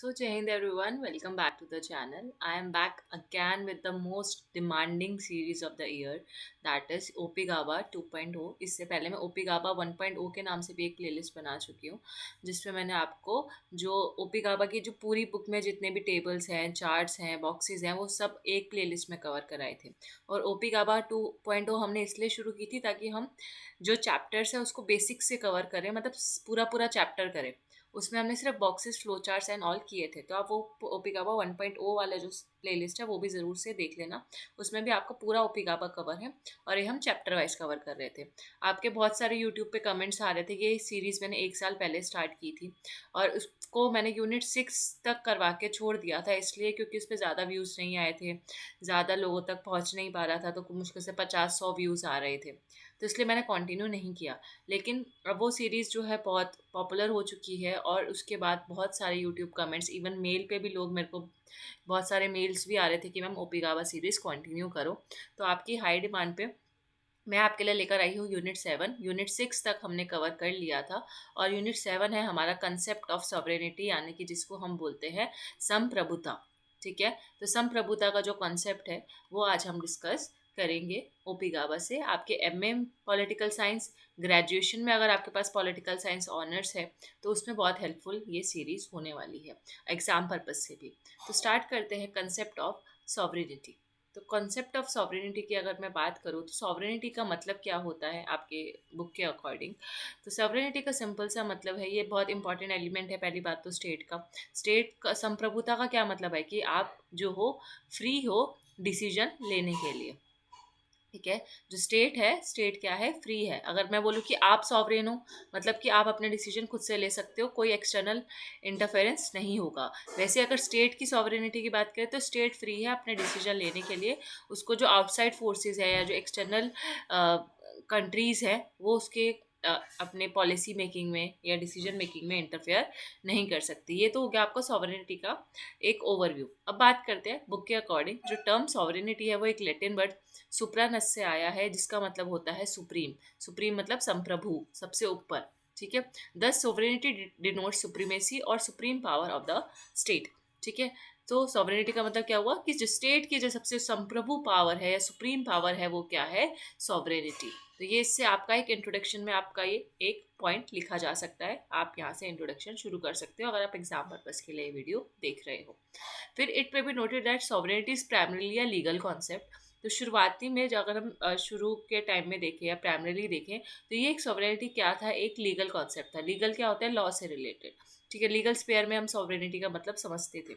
So, Jai Hind everyone, welcome back to the channel. I am back again with the most demanding series of the year, that is OP GABA 2.0. इससे पहले मैं OP GABA 1.0 के नाम से भी एक playlist बना चुकी हूँ, जिसमें मैंने आपको जो OP GABA की जो पूरी बुक में जितने भी टेबल्स हैं, चार्ट्स हैं, बॉक्सेस हैं, वो सब एक प्लेलिस्ट में कवर कराए थे। और OP GABA 2.0 हमने इसलिए शुरू की थी ताकि हम जो चैप्टर्स है उसको बेसिक से कवर करें, मतलब पूरा पूरा चैप्टर करें। उसमें हमने सिर्फ boxes flow charts and all किए थे, तो आप वो ओपिगाबा 1.0 वाला जो प्लेलिस्ट है वो भी ज़रूर से देख लेना। उसमें भी आपका पूरा ओपिगाबा कवर है और ये हम चैप्टर वाइज कवर कर रहे थे। आपके बहुत सारे यूट्यूब पे कमेंट्स आ रहे थे कि ये सीरीज़ मैंने 1 साल पहले स्टार्ट की थी और उसको मैंने यूनिट 6 तक करवा के छोड़ दिया था, इसलिए क्योंकि उस पर ज़्यादा व्यूज़ नहीं आए थे, ज़्यादा लोगों तक पहुँच नहीं पा रहा था, तो मुश्किल से 50-100 व्यूज़ आ रहे थे, तो इसलिए मैंने कंटिन्यू नहीं किया। लेकिन अब वो सीरीज़ जो है बहुत पॉपुलर हो चुकी है और उसके बाद बहुत सारे यूट्यूब कमेंट्स, इवन मेल पे भी लोग मेरे को बहुत सारे मेल्स भी आ रहे थे कि मैम ओपिगावा सीरीज़ कंटिन्यू करो। तो आपकी हाई डिमांड पे मैं आपके लिए लेकर आई हूँ यूनिट 7। यूनिट 6 तक हमने कवर कर लिया था और यूनिट 7 है हमारा कंसेप्ट ऑफ सॉवरेनिटी, यानी कि जिसको हम बोलते हैं संप्रभुता। ठीक है, तो संप्रभुता का जो कॉन्सेप्ट है वो आज हम डिस्कस करेंगे ओपिगावा से। आपके एमए पॉलिटिकल साइंस, ग्रेजुएशन में अगर आपके पास पॉलिटिकल साइंस ऑनर्स है तो उसमें बहुत हेल्पफुल ये सीरीज़ होने वाली है एग्ज़ाम पर्पज से भी। तो स्टार्ट करते हैं कंसेप्ट ऑफ सॉवरेनिटी। तो कॉन्सेप्ट ऑफ सॉवरेनिटी की अगर मैं बात करूँ तो सॉवरेनिटी का मतलब क्या होता है आपके बुक के अकॉर्डिंग। तो सॉवरेनिटी का सिंपल सा मतलब है, ये बहुत इंपॉर्टेंट एलिमेंट है। पहली बात तो स्टेट का संप्रभुता का क्या मतलब है कि आप जो हो फ्री हो डिसीजन लेने के लिए। ठीक है, जो स्टेट है, स्टेट क्या है, फ्री है। अगर मैं बोलूँ कि आप सॉवरेन हो, मतलब कि आप अपने डिसीजन खुद से ले सकते हो, कोई एक्सटर्नल इंटरफेरेंस नहीं होगा। वैसे अगर स्टेट की सॉवरेनिटी की बात करें तो स्टेट फ्री है अपने डिसीजन लेने के लिए। उसको जो आउटसाइड फोर्सेस है या जो एक्सटर्नल कंट्रीज़ है वो उसके अपने पॉलिसी मेकिंग में या डिसीजन मेकिंग में इंटरफेयर नहीं कर सकती। ये तो हो गया आपका सॉवरेनिटी का एक ओवरव्यू। अब बात करते हैं बुक के अकॉर्डिंग। जो टर्म सॉवरेनिटी है वो एक लैटिन वर्ड सुप्रानस से आया है, जिसका मतलब होता है सुप्रीम। सुप्रीम मतलब संप्रभु, सबसे ऊपर। ठीक है, द सोवरेनिटी डिनोट सुप्रीमेसी और supreme power of the state. ठीक है, तो सॉवरेनिटी का मतलब क्या हुआ कि जो स्टेट की जो सबसे संप्रभु पावर है या सुप्रीम पावर है वो क्या है, सॉवरेनिटी। तो ये इससे आपका एक इंट्रोडक्शन में आपका ये एक पॉइंट लिखा जा सकता है। आप यहाँ से इंट्रोडक्शन शुरू कर सकते हो अगर आप एग्जाम पर्पज के लिए ये वीडियो देख रहे हो। फिर it may be noted that sovereignty is primarily a legal concept. तो शुरुआती में जो अगर हम शुरू के टाइम में देखें या प्राइमरीली देखें तो ये एक सॉवरेनिटी क्या था, एक लीगल कॉन्सेप्ट था। लीगल क्या होता है, लॉ से रिलेटेड। ठीक है, लीगल स्पेयर में हम सॉवरेनिटी का मतलब समझते थे।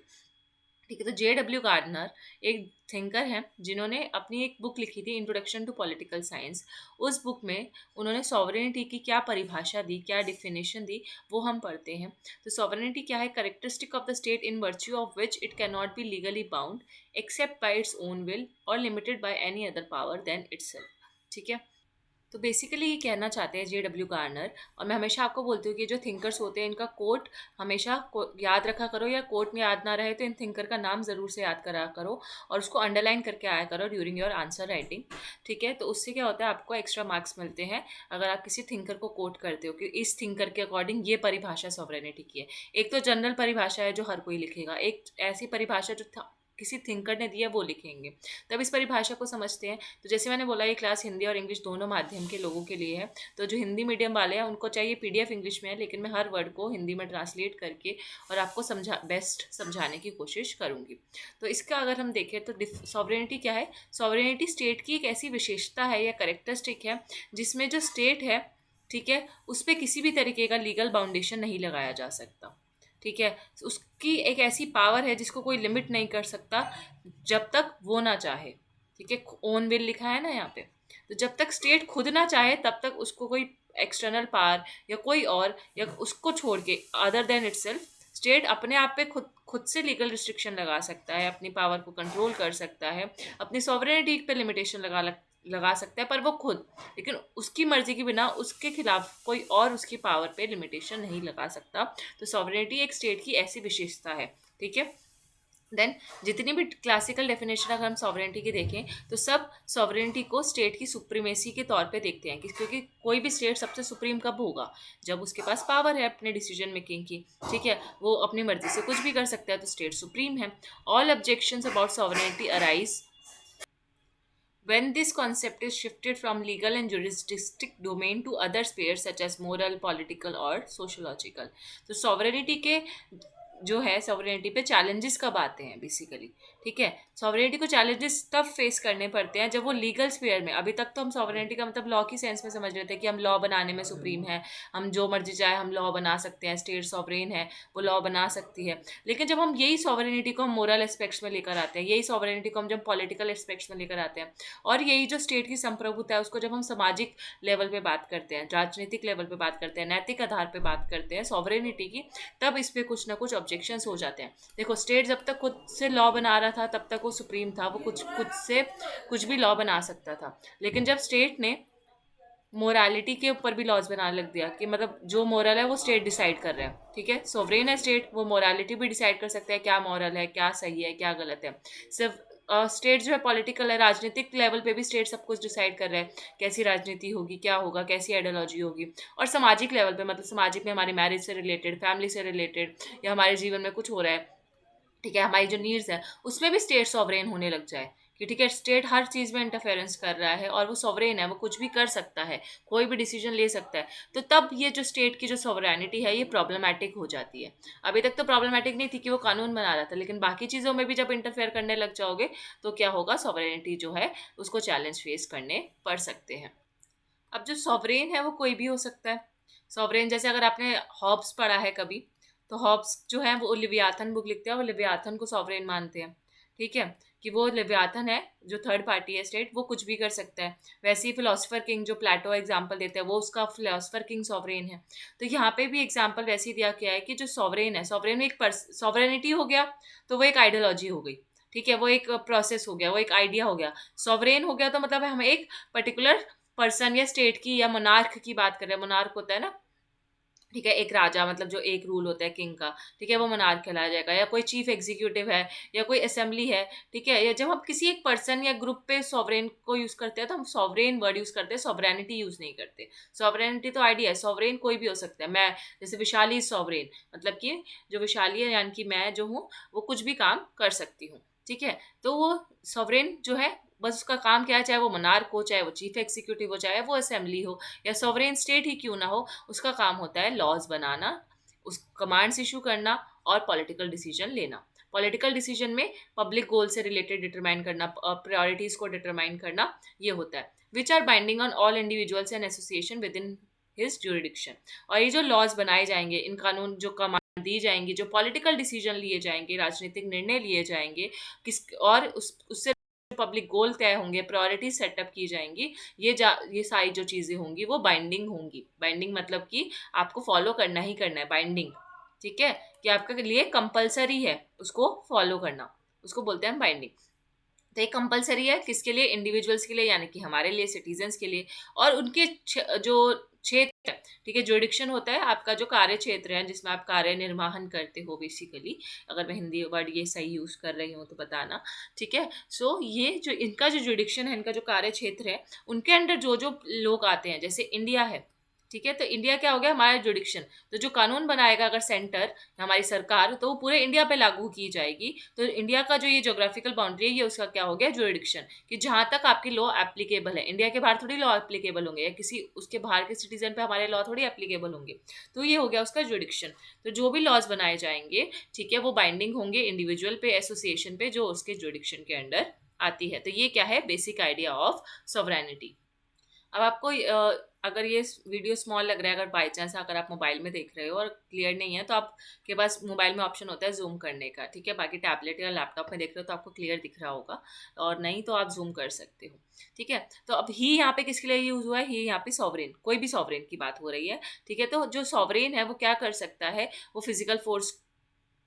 ठीक है, तो J.W. गार्डनर एक थिंकर हैं जिन्होंने अपनी एक बुक लिखी थी, इंट्रोडक्शन टू पॉलिटिकल साइंस। उस बुक में उन्होंने सॉवरेनिटी की क्या परिभाषा दी, क्या डिफिनेशन दी, वो हम पढ़ते हैं। तो सॉवरेनिटी क्या है, characteristic of the state in virtue of which it can not be legally bound except by its own will or limited by any other power than itself. ठीक है, तो बेसिकली ये कहना चाहते हैं J.W. गार्नर। और मैं हमेशा आपको बोलती हूँ कि जो थिंकर्स होते हैं इनका कोट हमेशा याद रखा करो, या कोट में याद ना रहे तो इन थिंकर का नाम ज़रूर से याद करा करो और उसको अंडरलाइन करके आया करो ड्यूरिंग योर आंसर राइटिंग। ठीक है, तो उससे क्या होता है, आपको एक्स्ट्रा मार्क्स मिलते हैं अगर आप किसी थिंकर को कोट करते हो कि इस थिंकर के अकॉर्डिंग ये परिभाषा सॉवरेनिटी की है। एक तो जनरल परिभाषा है जो हर कोई लिखेगा, एक ऐसी परिभाषा जो किसी थिंकर ने दिया वो लिखेंगे। तब इस परिभाषा को समझते हैं। तो जैसे मैंने बोला ये क्लास हिंदी और इंग्लिश दोनों माध्यम के लोगों के लिए है। तो जो हिंदी मीडियम वाले हैं उनको चाहिए पीडीएफ इंग्लिश में है, लेकिन मैं हर वर्ड को हिंदी में ट्रांसलेट करके और आपको बेस्ट समझाने की कोशिश करूँगी। तो इसका अगर हम देखें तो सॉवरेनिटी क्या है, सॉवरेनिटी स्टेट की एक ऐसी विशेषता है या करेक्टरिस्टिक है जिसमें जो स्टेट है, ठीक है, उस पर किसी भी तरीके का लीगल बाउंडेशन नहीं लगाया जा सकता। ठीक है, उसकी एक ऐसी पावर है जिसको कोई लिमिट नहीं कर सकता जब तक वो ना चाहे। ठीक है, ओन विल लिखा है ना यहाँ पे। तो जब तक स्टेट खुद ना चाहे तब तक उसको कोई एक्सटर्नल पावर या कोई और या उसको छोड़ के अदर देन इटसेल्फ स्टेट अपने आप पे खुद खुद से लीगल रिस्ट्रिक्शन लगा सकता है, अपनी पावर को कंट्रोल कर सकता है, अपनी सॉवरेनिटी पे लिमिटेशन लगा सकता है, पर वो खुद, लेकिन उसकी मर्जी के बिना उसके खिलाफ कोई और उसकी पावर पे लिमिटेशन नहीं लगा सकता। तो सॉवरेनिटी एक स्टेट की ऐसी विशेषता है। ठीक है, देन जितनी भी क्लासिकल डेफिनेशन अगर हम सॉवरेनिटी की देखें तो सब सॉवरेनिटी को स्टेट की सुप्रीमेसी के तौर पे देखते हैं, क्योंकि कोई भी स्टेट सबसे सुप्रीम कब होगा, जब उसके पास पावर है अपने डिसीजन मेकिंग की। ठीक है, वो अपनी मर्जी से कुछ भी कर सकता है, तो स्टेट सुप्रीम है। All objections about sovereignty arise when this concept is shifted from legal and jurisdictic domain to other spheres such as moral, political or sociological। तो सॉवरेनिटी के जो है, सॉवरेनिटी पे चैलेंजेस कब आते हैं बेसिकली। ठीक है, सॉवरेनिटी को चैलेंजेस तब फेस करने पड़ते हैं जब वो लीगल स्फीयर में, अभी तक तो हम सॉवरेनिटी का मतलब लॉ की सेंस में समझ रहे थे कि हम लॉ बनाने में सुप्रीम है, हम जो मर्जी चाहे हम लॉ बना सकते हैं, स्टेट सॉवरेन है, वो लॉ बना सकती है। लेकिन जब हम यही सॉवरेनिटी को हम मोरल एस्पेक्ट्स में लेकर आते हैं, यही सॉवरेनिटी को हम जब पॉलिटिकल एस्पेक्ट्स में लेकर आते हैं, और यही जो स्टेट की संप्रभुता है उसको जब हम सामाजिक लेवल पे बात करते हैं, राजनीतिक लेवल पे बात करते हैं, नैतिक आधार पे बात करते हैं सॉवरेनिटी की, तब इस पे कुछ ना कुछ ऑब्जेक्शंस हो जाते हैं। देखो, स्टेट जब तक खुद से लॉ बना रहा था तब तक वो सुप्रीम था, वो कुछ खुद से कुछ भी लॉ बना सकता था। लेकिन जब स्टेट ने मोरालिटी के ऊपर भी लॉज बनाने लग दिया कि मतलब जो मोरल है वो स्टेट डिसाइड कर रहा है, ठीक है, सोवरेन है स्टेट, वो मोरालिटी भी डिसाइड कर सकता है क्या मॉरल है, क्या सही है, क्या गलत है। सिर्फ स्टेट जो है पॉलिटिकल है, राजनीतिक लेवल पे भी स्टेट सब कुछ डिसाइड कर रहा है कैसी राजनीति होगी, क्या होगा, कैसी आइडियोलॉजी होगी। और सामाजिक लेवल पे मतलब सामाजिक में हमारी मैरिज से रिलेटेड, फैमिली से रिलेटेड, या हमारे जीवन में कुछ हो रहा है, ठीक है, हमारी जो नीड्स है उसमें भी स्टेट सॉवरेन होने लग जाए कि ठीक है, स्टेट हर चीज़ में इंटरफेरेंस कर रहा है और वो सॉवरेन है, वो कुछ भी कर सकता है, कोई भी डिसीजन ले सकता है। तो तब ये जो स्टेट की जो सॉवरेनिटी है ये प्रॉब्लमेटिक हो जाती है। अभी तक तो प्रॉब्लमेटिक नहीं थी कि वो कानून बना रहा था, लेकिन बाकी चीज़ों में भी जब इंटरफेयर करने लग जाओगे तो क्या होगा, सॉवरेनिटी जो है उसको चैलेंज फेस करने पड़ सकते हैं। अब जो सॉवरेन है वो कोई भी हो सकता है। सॉवरेन जैसे अगर आपने हॉब्स पढ़ा है कभी, तो हॉब्स जो है वो लिव्याथन बुक लिखते हैं, वो लिव्याथन को सॉवरेन मानते हैं। ठीक है, कि वो लिव्याथन है जो थर्ड पार्टी है स्टेट, वो कुछ भी कर सकता है। वैसे ही फिलोसफर किंग जो प्लेटो एग्जाम्पल देते हैं, वो उसका फिलोसफर किंग सॉवरेन है। तो यहाँ पे भी एग्जाम्पल वैसे ही दिया गया है कि जो सॉवरेन है, सॉवरेन में एक सॉवरेनिटी हो गया तो वो एक आइडियोलॉजी हो गई। ठीक है, वो एक प्रोसेस हो गया, वो एक आइडिया हो गया। सॉवरेन हो गया तो मतलब हम एक पर्टिकुलर पर्सन या स्टेट की या मोनार्क की बात कर रहे हैं। मोनार्क होता है ना, ठीक है, एक राजा, मतलब जो एक रूल होता है किंग का, ठीक है, वो मोनार्क कहलाया जाएगा। या कोई चीफ एग्जीक्यूटिव है या कोई असेंबली है, ठीक है। या जब हम किसी एक पर्सन या ग्रुप पे सॉवरेन को यूज करते हैं तो हम सॉवरेन वर्ड यूज करते हैं, सॉवरेनिटी यूज नहीं करते। सॉवरेनिटी तो आइडिया है, सॉवरेन कोई भी हो सकता है। मैं जैसे विशाली सॉवरेन, मतलब कि जो विशाली है यानी कि मैं जो हूँ वो कुछ भी काम कर सकती हूँ। ठीक है, तो वो सॉवरेन जो है बस उसका काम क्या है, चाहे वो मोनार्क हो, चाहे वो चीफ एग्जीक्यूटिव हो, चाहे वो असेंबली हो, या सॉवरेन स्टेट ही क्यों ना हो, उसका काम होता है लॉज बनाना, उस कमांड्स इशू करना और पॉलिटिकल डिसीजन लेना। पॉलिटिकल डिसीजन में पब्लिक गोल से रिलेटेड डिटरमाइन करना, प्रायोरिटीज को डिटरमाइन करना, ये होता है। Which are binding on all individuals and association within his jurisdiction. और ये जो लॉज बनाए जाएंगे, इन कानून जो कमांड दी जाएंगी, जो पॉलिटिकल डिसीजन लिए जाएंगे, राजनीतिक निर्णय लिए जाएंगे, किस और उससे पब्लिक गोल तय होंगे, प्रायोरिटी सेटअप की जाएंगी, ये सारी जो चीज़ें होंगी वो बाइंडिंग होंगी। बाइंडिंग मतलब कि आपको फॉलो करना ही करना है, बाइंडिंग। ठीक है, कि आपके लिए कंपलसरी है उसको फॉलो करना, उसको बोलते हैं बाइंडिंग। तो ये कंपलसरी है किसके लिए, इंडिविजुअल्स के लिए, यानी कि हमारे लिए, सिटीजन्स के लिए। और उनके जो क्षेत्र, ठीक है, जुरिडिक्शन होता है आपका जो कार्य क्षेत्र है जिसमें आप कार्य निर्वाहन करते हो बेसिकली। अगर मैं हिंदी वर्ड ये सही यूज़ कर रही हूँ तो बताना। ठीक है, सो ये जो इनका जो जुरिडिक्शन है, इनका जो कार्य क्षेत्र है, उनके अंडर जो जो लोग आते हैं, जैसे इंडिया है, ठीक है, तो इंडिया क्या हो गया, हमारा जुरिडिक्शन। तो जो कानून बनाएगा अगर सेंटर, हमारी सरकार, तो वो पूरे इंडिया पे लागू की जाएगी। तो इंडिया का जो ये जोग्राफिकल बाउंड्री है, ये उसका क्या हो गया, जुरिडिक्शन, कि जहाँ तक आपकी लॉ एप्लीकेबल है। इंडिया के बाहर थोड़ी लॉ एप्लीकेबल होंगे, या किसी उसके बाहर के सिटीजन पे हमारे लॉ थोड़ी एप्लीकेबल होंगे। तो ये हो गया उसका जुरिडिक्शन। तो जो भी लॉज बनाए जाएंगे, ठीक है, वो बाइंडिंग होंगे इंडिविजुअल पे, एसोसिएशन पे, जो उसके जुरिडिक्शन के अंडर आती है। तो ये क्या है, बेसिक आइडिया ऑफ सॉवरेनिटी। अब आपको अगर ये वीडियो स्मॉल लग रहा है, अगर बाई चांस अगर आप मोबाइल में देख रहे हो और क्लियर नहीं है, तो आपके पास मोबाइल में ऑप्शन होता है जूम करने का। ठीक है, बाकी टैबलेट या लैपटॉप में देख रहे हो तो आपको क्लियर दिख रहा होगा, और नहीं तो आप जूम कर सकते हो। ठीक है, तो अब ही यहाँ पे किसके लिए यूज हुआ है, ही यहाँ पे सॉवरेन, कोई भी सॉवरेन की बात हो रही है। ठीक है, तो जो सॉवरेन है वो क्या कर सकता है, वो फिजिकल फोर्स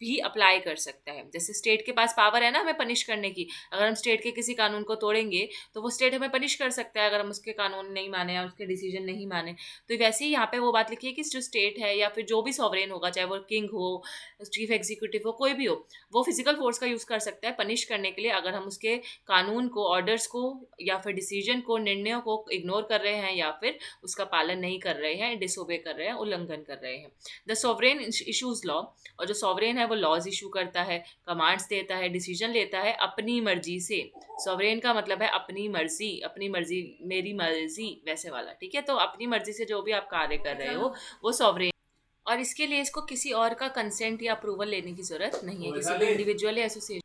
भी अप्लाई कर सकता है। जैसे स्टेट के पास पावर है ना हमें पनिश करने की, अगर हम स्टेट के किसी कानून को तोड़ेंगे तो वो स्टेट हमें पनिश कर सकता है अगर हम उसके कानून नहीं माने या उसके डिसीजन नहीं माने। तो वैसे ही यहाँ पे वो बात लिखी है कि जो स्टेट है या फिर जो भी सॉवरेन होगा, चाहे वो किंग हो, चीफ एग्जीक्यूटिव हो, कोई भी हो, वो फिजिकल फोर्स का यूज कर सकता है पनिश करने के लिए अगर हम उसके कानून को, ऑर्डर्स को या फिर डिसीजन को, निर्णयों को इग्नोर कर रहे हैं या फिर उसका पालन नहीं कर रहे हैं, डिसोबे कर रहे हैं, उल्लंघन कर रहे हैं। द सॉवरेन इशूज लॉ, और जो सॉवरेन है वो लॉज इशू करता है, कमांड्स देता है, डिसीजन लेता है अपनी मर्जी से। सॉवरेन का मतलब है अपनी मर्जी, अपनी मर्जी, मेरी मर्जी वैसे वाला, ठीक है। तो अपनी मर्जी से जो भी आप कार्य कर रहे हो वो सॉवरेन, और इसके लिए इसको किसी और का कंसेंट या अप्रूवल लेने की जरूरत नहीं है, किसी भी इंडिविजुअल या एसोसिएशन।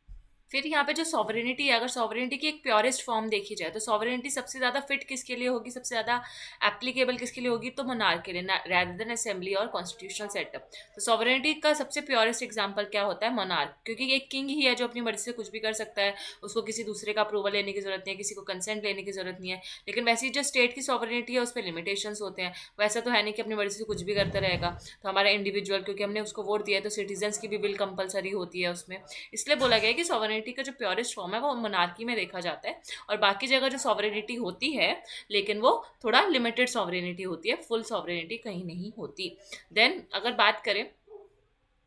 फिर यहाँ पे जो सॉवरेनिटी है, अगर सॉवरेनिटी की एक प्योरेस्ट फॉर्म देखी जाए तो सॉवरेनिटी सबसे ज़्यादा फिट किसके लिए होगी, सबसे ज़्यादा एप्लीकेबल किसके लिए होगी, तो मोनार्क के लिए, रैदर देन असेंबली और कॉन्स्टिट्यूशनल सेटअप। तो सॉवरेनिटी का सबसे प्योरेस्ट एग्जांपल क्या होता है, मोनार्क, क्योंकि एक किंग ही है जो अपनी मर्जी से कुछ भी कर सकता है, उसको किसी दूसरे का अप्रूवल लेने की जरूरत नहीं है, किसी को कंसेंट लेने की जरूरत नहीं है। लेकिन वैसे ही जो स्टेट की सॉवरेनिटी है उस पर लिमिटेशंस होते हैं, वैसा तो है नहीं कि अपनी मर्जी से कुछ भी करता रहेगा। तो हमारा इंडिविजुअल, क्योंकि हमने उसको वोट दिया है तो सिटीजन्स की भी विल कंपलसरी होती है उसमें, इसलिए बोला गया है कि सॉवरेनिटी का जो प्योरेस्ट फॉर्म है वो मोनार्की में देखा जाता है। और बाकी जगह जो सॉवरेनिटी होती है लेकिन वो थोड़ा लिमिटेड सॉवरेनिटी होती है, फुल सॉवरेनिटी कहीं नहीं होती। देन अगर बात करें,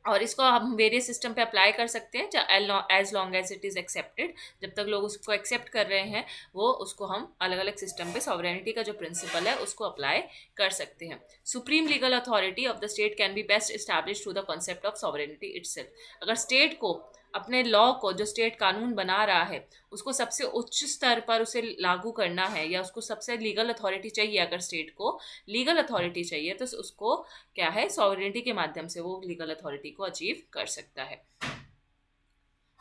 और इसको हम वेरियस सिस्टम पे अप्लाई कर सकते हैं as long as it is accepted, जब तक लोग उसको एक्सेप्ट कर रहे हैं वो उसको हम अलग अलग सिस्टम पे सॉवरेनिटी का जो प्रिंसिपल है उसको अप्लाई कर सकते हैं। Supreme legal authority of the state can be best establish through the concept of sovereignty itself. अगर स्टेट को अपने लॉ को, जो स्टेट कानून बना रहा है, उसको सबसे उच्च स्तर पर उसे लागू करना है या उसको सबसे लीगल अथॉरिटी चाहिए, अगर स्टेट को लीगल अथॉरिटी चाहिए तो उसको क्या है, सॉवरेनिटी के माध्यम से वो लीगल अथॉरिटी को अचीव कर सकता है।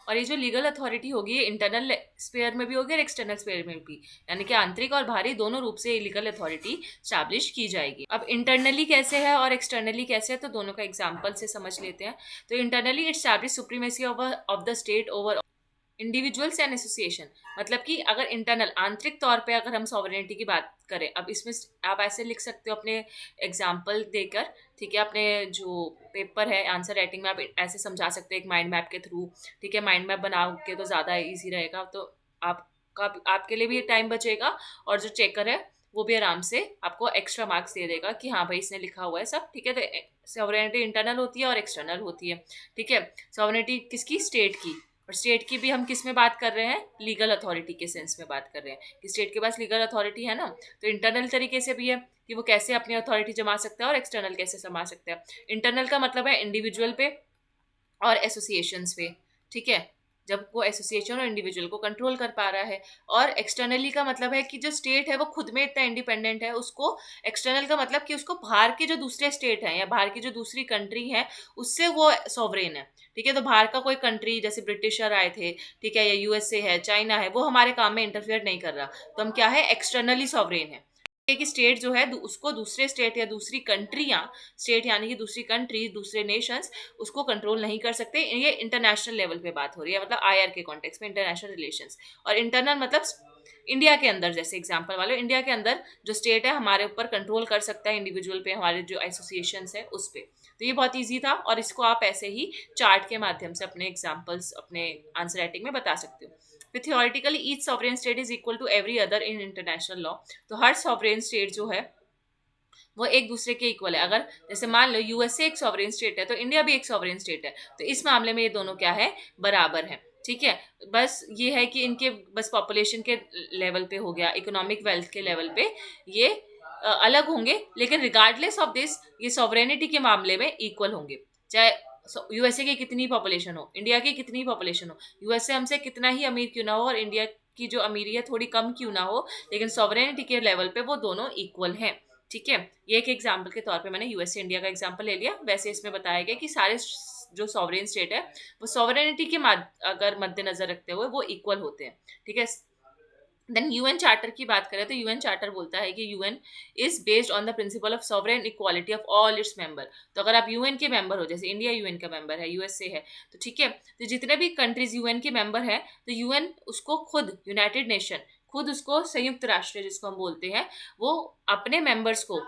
और ये जो लीगल अथॉरिटी होगी ये इंटरनल स्पेयर में भी होगी और एक्सटर्नल स्पेयर में भी, यानी कि आंतरिक और बाहरी दोनों रूप से ये लीगल अथॉरिटी स्टैब्लिश की जाएगी। अब इंटरनली कैसे है और एक्सटर्नली कैसे है, तो दोनों का एग्जाम्पल से समझ लेते हैं। तो internally it establish supremacy of the state over individuals and association, मतलब कि अगर इंटरनल, आंतरिक तौर पे अगर हम सॉवरेनिटी की बात करें, अब इसमें आप ऐसे लिख सकते हो अपने एग्जाम्पल देकर, ठीक है, अपने जो पेपर है आंसर राइटिंग में आप ऐसे समझा सकते हो एक माइंड मैप के थ्रू, ठीक है। माइंड मैप बना के तो ज़्यादा इजी रहेगा, तो आपके लिए भी टाइम बचेगा और जो चेकर है वो भी आराम से आपको एक्स्ट्रा मार्क्स दे देगा कि हाँ भाई इसने लिखा हुआ है सब, ठीक है। तो सॉवरेनिटी इंटरनल होती है और एक्सटर्नल होती है, ठीक है। सॉवरेनिटी किसकी, स्टेट की, और स्टेट की भी हम किस में बात कर रहे हैं, लीगल अथॉरिटी के सेंस में बात कर रहे हैं कि स्टेट के पास लीगल अथॉरिटी है ना। तो इंटरनल तरीके से भी है कि वो कैसे अपनी अथॉरिटी जमा सकता है, और एक्सटर्नल कैसे जमा सकता है। इंटरनल का मतलब है इंडिविजुअल पे और एसोसिएशंस पे, ठीक है, जब वो एसोसिएशन और इंडिविजुअल को कंट्रोल कर पा रहा है। और एक्सटर्नली का मतलब है कि जो स्टेट है वो खुद में इतना इंडिपेंडेंट है, उसको एक्सटर्नल का मतलब कि उसको बाहर के जो दूसरे स्टेट हैं या बाहर की जो दूसरी कंट्री है उससे वो सॉवरेन है, ठीक है। तो बाहर का कोई कंट्री, जैसे ब्रिटिशर आए थे, ठीक है, या यूएसए है, चाइना है, वो हमारे काम में इंटरफेयर नहीं कर रहा, तो हम क्या है, एक्सटर्नली सॉवरेन है। कि स्टेट जो है उसको दूसरे स्टेट या दूसरी कंट्रियां, स्टेट यानी कि दूसरी कंट्री, दूसरे नेशंस उसको कंट्रोल नहीं कर सकते। ये इंटरनेशनल लेवल पे बात हो रही है, मतलब आईआर के कॉन्टेक्स्ट में, इंटरनेशनल रिलेशंस। और इंटरनल मतलब इंडिया के अंदर, जैसे एग्जांपल वाले, इंडिया के अंदर जो स्टेट है हमारे ऊपर कंट्रोल कर सकता है, इंडिविजुअल पे, हमारे जो एसोसिएशंस है उस पे। तो ये बहुत ईजी था और इसको आप ऐसे ही चार्ट के माध्यम से अपने एग्जाम्पल्स अपने आंसर राइटिंग में बता सकते हो। फिर theoretically each sovereign state is equal to every other in international law. तो हर सॉवरेन स्टेट जो है वो एक दूसरे के इक्वल है। अगर जैसे मान लो यूएसए एक सॉवरेन स्टेट है तो इंडिया भी एक सॉवरेन स्टेट है, तो इस मामले में ये दोनों क्या है, बराबर है, ठीक है। बस ये है कि इनके बस पॉपुलेशन के लेवल पे हो गया, इकोनॉमिक वेल्थ के लेवल पे ये अलग होंगे, लेकिन रिगार्डलेस ऑफ दिस ये सॉवरेनिटी के मामले में इक्वल होंगे। चाहे यूएसए की कितनी पॉपुलेशन हो, इंडिया की कितनी पॉपुलेशन हो, यूएसए हमसे कितना ही अमीर क्यों ना हो और इंडिया की जो अमीरी है थोड़ी कम क्यों ना हो, लेकिन सॉवरेनिटी के लेवल पे वो दोनों इक्वल हैं, ठीक है। ये एक एग्जाम्पल के तौर पे मैंने यूएसए इंडिया का एग्जाम्पल ले लिया। वैसे इसमें बताया गया कि सारे जो सॉवरेन स्टेट है वो सॉवरेनिटी के अगर मद्देनजर रखते हुए वो इक्वल होते हैं, ठीक है। देन यूएन चार्टर की बात करें तो यूएन चार्टर बोलता है कि UN is based on the principle of sovereign equality of all its member. तो अगर आप यूएन के मेंबर हो, जैसे इंडिया यूएन का मेंबर है, यूएसए है, तो ठीक है, तो जितने भी कंट्रीज यूएन के मेंबर हैं तो यूएन उसको खुद, यूनाइटेड नेशन खुद उसको, संयुक्त राष्ट्र जिसको हम बोलते हैं, वो अपने मेंबर्स को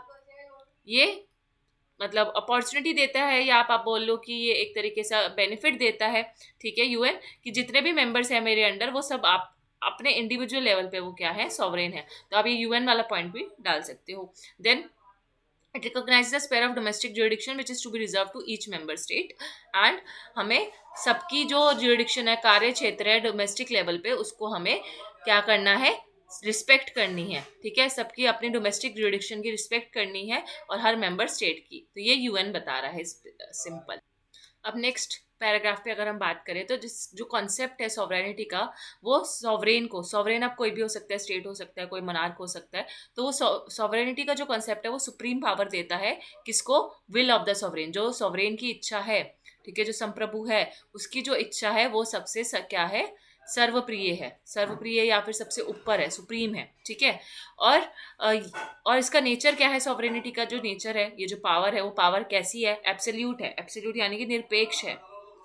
ये मतलब अपॉर्चुनिटी देता है, या आप बोल लो कि ये एक तरीके से बेनिफिट देता है, ठीक है, यूएन, कि जितने भी मेंबर्स हैं मेरे अंडर वो सब आप अपने इंडिविजुअल लेवल पे वो क्या है, सॉवरेन है। तो आप ये यूएन वाला पॉइंट भी डाल सकते हो। Then it recognizes the sphere of domestic jurisdiction which is to be reserved to each member state, and हमें सबकी जो jurisdiction है, कार्य क्षेत्र है डोमेस्टिक लेवल पे, उसको हमें क्या करना है, रिस्पेक्ट करनी है, ठीक है, सबकी अपनी डोमेस्टिक जुरिडिक्शन की रिस्पेक्ट करनी है और हर मेंबर स्टेट की। तो ये यूएन बता रहा है सिंपल। अब नेक्स्ट पैराग्राफ पे अगर हम बात करें तो जिस जो कॉन्सेप्ट है सॉवरेनिटी का, वो सॉवरेन को, सॉवरेन अब कोई भी हो सकता है, स्टेट हो सकता है, कोई मनार्क हो सकता है, तो वो सॉवरेनिटी का जो कॉन्सेप्ट है वो सुप्रीम पावर देता है किसको, विल ऑफ द सॉवरेन, जो सॉवरेन की इच्छा है, ठीक है, जो संप्रभु है उसकी जो इच्छा है वो सबसे क्या है, सर्वप्रिय है, सर्वप्रिय या फिर सबसे ऊपर है, सुप्रीम है, ठीक है। और अ, और इसका नेचर क्या है, सॉवरेनिटी का जो नेचर है, ये जो पावर है वो पावर कैसी है, एब्सोल्यूट है, एब्सोल्यूट यानी कि निरपेक्ष है,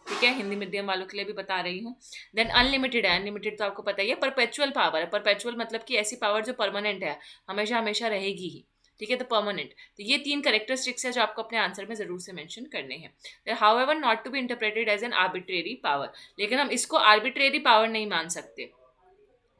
ठीक है, हिंदी मीडियम वालों के लिए भी बता रही हूँ। देन अनलिमिटेड है, अनलिमिटेड तो आपको पता ही है, परपेचुअल पावर है, परपेचुअल मतलब कि ऐसी पावर जो परमानेंट है, हमेशा हमेशा रहेगी ही, ठीक है, तो परमानेंट। तो ये 3 कैरेक्टरिस्टिक्स है जो आपको अपने आंसर में जरूर से मेंशन करने हैं। However not to be interpreted as an arbitrary power, लेकिन हम इसको आर्बिट्रेरी पावर नहीं मान सकते,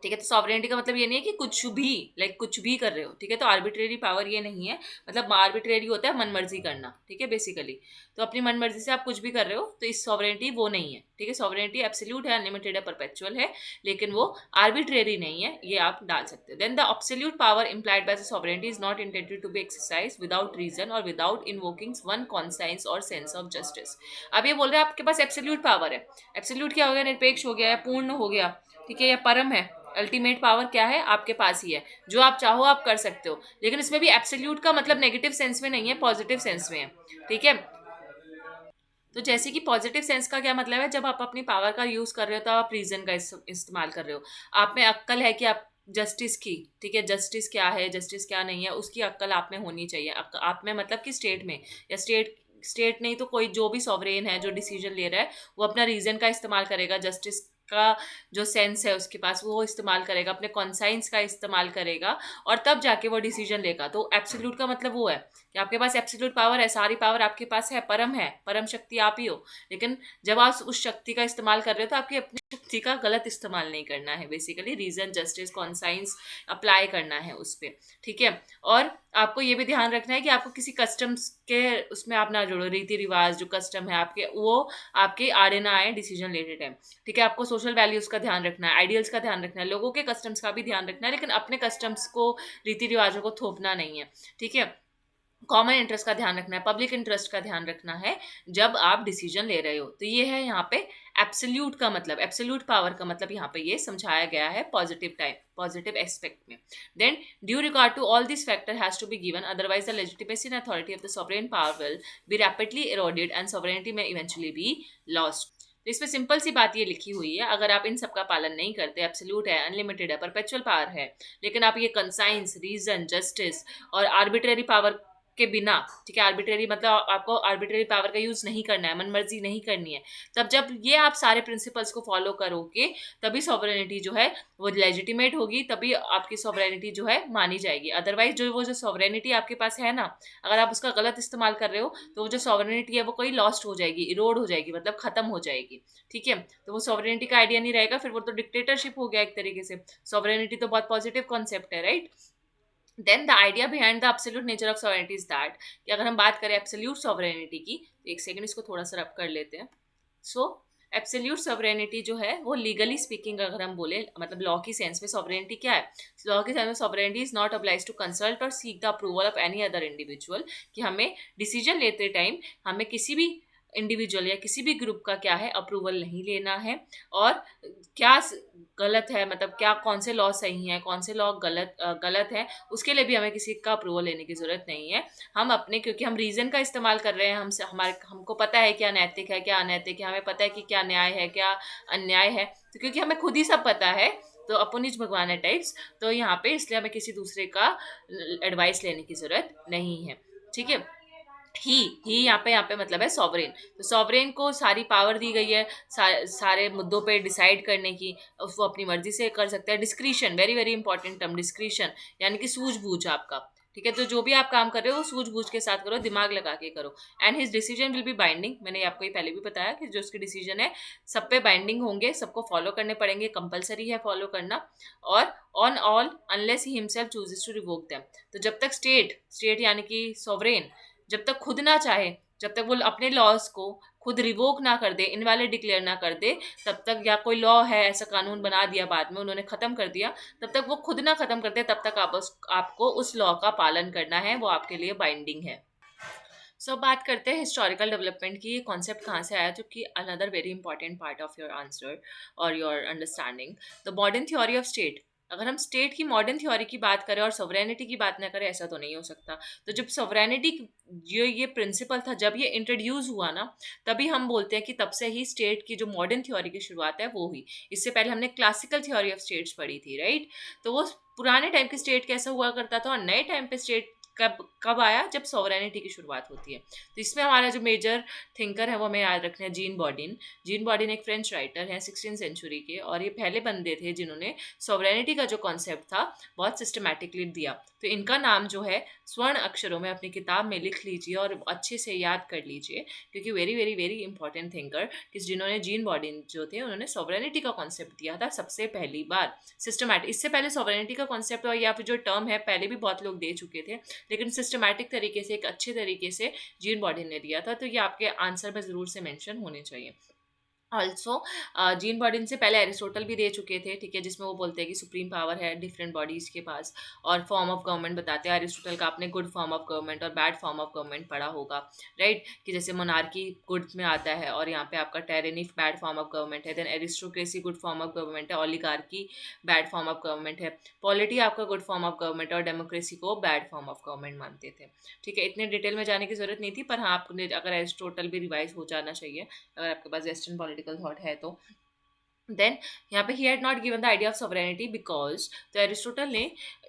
ठीक है। तो सॉवरेनिटी का मतलब ये नहीं है कि कुछ भी, लाइक कुछ भी कर रहे हो, ठीक है, तो आर्बिट्रेरी पावर ये नहीं है, मतलब आर्बिट्रेरी होता है मनमर्जी करना, ठीक है, बेसिकली। तो अपनी मनमर्जी से आप कुछ भी कर रहे हो, तो इस सॉवरेनिटी वो नहीं है, ठीक है, सॉवरेनिटी एब्सोल्यूट है, अनलिमिटेड है, परपेचुअल है, लेकिन वो आर्बिट्रेरी नहीं है, ये आप डाल सकते हो। Then the absolute power implied by the sovereignty is not intended to be exercise without reason और विदाउट इन्वोकिंग वन कॉन्साइंस और सेंस ऑफ जस्टिस। अब ये बोल रहे हैं आपके पास एब्सोल्यूट पावर है, एब्सोल्यूट क्या हो गया, निरपेक्ष हो गया, या पूर्ण हो गया, ठीक है, या परम है, अल्टीमेट पावर क्या है, आपके पास ही है, जो आप चाहो आप कर सकते हो, लेकिन इसमें भी एब्सोल्यूट का मतलब नेगेटिव सेंस में नहीं है, पॉजिटिव सेंस में है, ठीक है। तो जैसे कि पॉजिटिव सेंस का क्या मतलब है, जब आप अपनी पावर का यूज कर रहे हो तो आप रीजन का इस्तेमाल कर रहे हो, आप में अक्ल है कि आप जस्टिस की, ठीक है, जस्टिस क्या है, जस्टिस क्या नहीं है, उसकी अक्ल आप में होनी चाहिए, आप में मतलब कि स्टेट में, या स्टेट नहीं तो कोई जो भी सॉवरेन है जो डिसीजन ले रहा है, वो अपना रीजन का इस्तेमाल करेगा, जस्टिस का जो सेंस है उसके पास वो इस्तेमाल करेगा, अपने कॉन्साइंस का इस्तेमाल करेगा, और तब जाके वो डिसीजन लेगा। तो एब्सोल्यूट का मतलब वो है कि आपके पास एब्सोल्यूट पावर है, सारी पावर आपके पास है, परम शक्ति आप ही हो, लेकिन जब आप उस शक्ति का इस्तेमाल कर रहे हो तो आपकी अपनी शक्ति का गलत इस्तेमाल नहीं करना है, basically reason justice conscience apply करना है उस पर, ठीक है। और आपको ये भी ध्यान रखना है कि आपको किसी कस्टम्स के उसमें आप ना जोड़ो, रीति रिवाज जो कस्टम है आपके, वो आपके आड़े ना आए डिसीजन लेते टाइम, ठीक है। आपको सोशल वैल्यूज का ध्यान रखना है, आइडियल्स का ध्यान रखना है, लोगों के कस्टम्स का भी ध्यान रखना है, लेकिन अपने कस्टम्स को, रीति रिवाजों को थोपना नहीं है, ठीक है। कॉमन इंटरेस्ट का ध्यान रखना है, पब्लिक इंटरेस्ट का ध्यान रखना है जब आप डिसीजन ले रहे हो। तो ये है यहाँ पे एब्सोल्यूट का मतलब, एब्सोल्यूट पावर का मतलब यहाँ पे ये समझाया गया है पॉजिटिव टाइप, पॉजिटिव एस्पेक्ट में। Then due regard to all this factor has to be given, otherwise the legitimacy and authority of the sovereign power will be rapidly eroded and sovereignty may eventually be lost. तो इसमें simple सी बात ये लिखी हुई है, अगर आप इन सब का पालन नहीं करते, एब्सोल्यूट है, अनलिमिटेड है, परपेचुअल पावर है, लेकिन आप ये कंसाइंस, रीजन, जस्टिस और आर्बिट्रेरी पावर के बिना, ठीक है, आर्बिट्रेरी मतलब आपको आर्बिट्रेरी पावर का यूज नहीं करना है, मनमर्जी नहीं करनी है, तब जब ये आप सारे प्रिंसिपल्स को फॉलो करोगे तभी सॉवरेनिटी जो है वो लेजिटिमेट होगी, तभी आपकी सॉवरेनिटी जो है मानी जाएगी। अदरवाइज जो सॉवरेनिटी आपके पास है ना, अगर आप उसका गलत इस्तेमाल कर रहे हो तो वो जो सॉवरेनिटी है वो कोई लॉस्ट हो जाएगी, इरोड हो जाएगी, मतलब खत्म हो जाएगी, ठीक है। तो वो सॉवरेनिटी का आइडिया नहीं रहेगा, फिर वो तो डिक्टेटरशिप हो गया एक तरीके से। सॉवरेनिटी तो बहुत पॉजिटिव कॉन्सेप्ट है, right. Then the idea behind the absolute nature of sovereignty is that, कि अगर हम बात करें एब्सोल्यूट सॉवरेनिटी की, तो एक सेकंड इसको थोड़ा सा रब कर लेते हैं। सो एब्सोल्यूट सॉवरेनिटी जो है वो लीगली स्पीकिंग अगर हम बोले, मतलब लॉ की सेंस में सॉवरेनिटी क्या है, लॉ की सेंस में sovereignty is not obliged to consult or seek the approval of any other individual, कि हमें डिसीजन लेते टाइम हमें किसी भी इंडिविजुअल या किसी भी ग्रुप का क्या है अप्रूवल नहीं लेना है, और क्या गलत है, मतलब क्या कौन से लॉ सही हैं, कौन से लॉ गलत है, उसके लिए भी हमें किसी का अप्रूवल लेने की ज़रूरत नहीं है। हम अपने, क्योंकि हम रीज़न का इस्तेमाल कर रहे हैं, हमको पता है क्या नैतिक है क्या अनैतिक है, हमें पता है कि क्या न्याय है क्या अन्याय है, तो क्योंकि हमें खुद ही सब पता है, तो अपुनिज भगवान है टाइप्स, तो यहाँ पे इसलिए हमें किसी दूसरे का एडवाइस लेने की ज़रूरत नहीं है, ठीक है। ही यहाँ पे मतलब है सॉवरेन, तो सॉवरेन को सारी पावर दी गई है सारे मुद्दों पे डिसाइड करने की, वो अपनी मर्जी से कर सकता है। Discretion, very very important term discretion, यानी कि सूझबूझ आपका, ठीक है, तो जो भी आप काम कर रहे हो वो सूझबूझ के साथ करो, दिमाग लगा के करो। And his decision will be binding, मैंने आपको ये पहले भी बताया कि जो उसके डिसीजन है सब पे बाइंडिंग होंगे, सबको फॉलो करने पड़ेंगे, कंपलसरी है फॉलो करना। और on all unless he himself chooses to revoke them. तो जब तक स्टेट यानी कि सॉवरेन जब तक खुद ना चाहे, जब तक वो अपने लॉज को खुद रिवोक ना कर दे, इनवैलिड डिक्लेयर ना कर दे, तब तक, या कोई लॉ है ऐसा कानून बना दिया बाद में उन्होंने खत्म कर दिया, तब तक वो खुद ना खत्म करते, तब तक आपको उस लॉ का पालन करना है, वो आपके लिए बाइंडिंग है। सो बात करते हैं हिस्टोरिकल डेवलपमेंट की, ये कॉन्सेप्ट कहाँ से आया, जो कि another very important part of your answer और your understanding. The modern theory of state. अगर हम स्टेट की मॉडर्न थ्योरी की बात करें और सोवरेनिटी की बात ना करें, ऐसा तो नहीं हो सकता। तो जब सोवरेनिटी जो ये प्रिंसिपल था, जब ये इंट्रोड्यूस हुआ ना, तभी हम बोलते हैं कि तब से ही स्टेट की जो मॉडर्न थ्योरी की शुरुआत है वो हुई। इससे पहले हमने क्लासिकल थ्योरी ऑफ स्टेट्स पढ़ी थी, राइट। तो वो पुराने टाइम के स्टेट कैसा हुआ करता था, और नए टाइम पे स्टेट कब कब आया, जब सॉवरेनिटी की शुरुआत होती है। तो इसमें हमारा जो मेजर थिंकर है वो हमें याद रखना है, जीन बॉडिन। जीन बॉडिन एक फ्रेंच राइटर हैं 16 सेंचुरी के, और ये पहले बंदे थे जिन्होंने सॉवरेनिटी का जो कॉन्सेप्ट था बहुत सिस्टमैटिकली दिया। तो इनका नाम जो है स्वर्ण अक्षरों में अपनी किताब में लिख लीजिए और अच्छे से याद कर लीजिए, क्योंकि very very very important thinker किस जिन्होंने, जीन बॉडिन जो थे, उन्होंने सॉवरेनिटी का कॉन्सेप्ट दिया था सबसे पहली बार सिस्टमैटिक। इससे पहले सॉवरेनिटी का कॉन्सेप्ट और या फिर जो टर्म है पहले भी बहुत लोग दे चुके थे, लेकिन सिस्टमैटिक तरीके से, एक अच्छे तरीके से जीन बॉडिन ने दिया था। तो ये आपके आंसर में ज़रूर से मेंशन होने चाहिए। ऑल्सो जीन बॉडिन से पहले एरिस्टोटल भी दे चुके थे, ठीक है, जिसमें वो बोलते हैं कि सुप्रीम पावर है डिफरेंट बॉडीज के पास, और फॉर्म ऑफ गवर्नमेंट बताते हैं एरिस्टोटल का। आपने गुड फॉर्म ऑफ गवर्नमेंट और बैड फॉर्म ऑफ गवर्नमेंट पढ़ा होगा, राइट, कि जैसे मोनार्की गुड में आता है और यहाँ पे आपका tyranny bad form of government है, then aristocracy good form of government है, oligarchy bad form of government है, पॉलिटी आपका गुड फॉर्म ऑफ गवर्नमेंट, और डेमोक्रेसी को बैड फॉर्म ऑफ गवर्नमेंट मानते थे। ठीक है, इतने डिटेल में जाने की जरूरत नहीं थी, पर हाँ आपने अगर एरिस्टोटल भी रिवाइज हो जाना चाहिए अगर आपके पास वेस्टर्न पॉलिटिकल थॉट है तो। देन यहाँ पे he had not given the idea of sovereignty because, तो एरिस्टोटल ने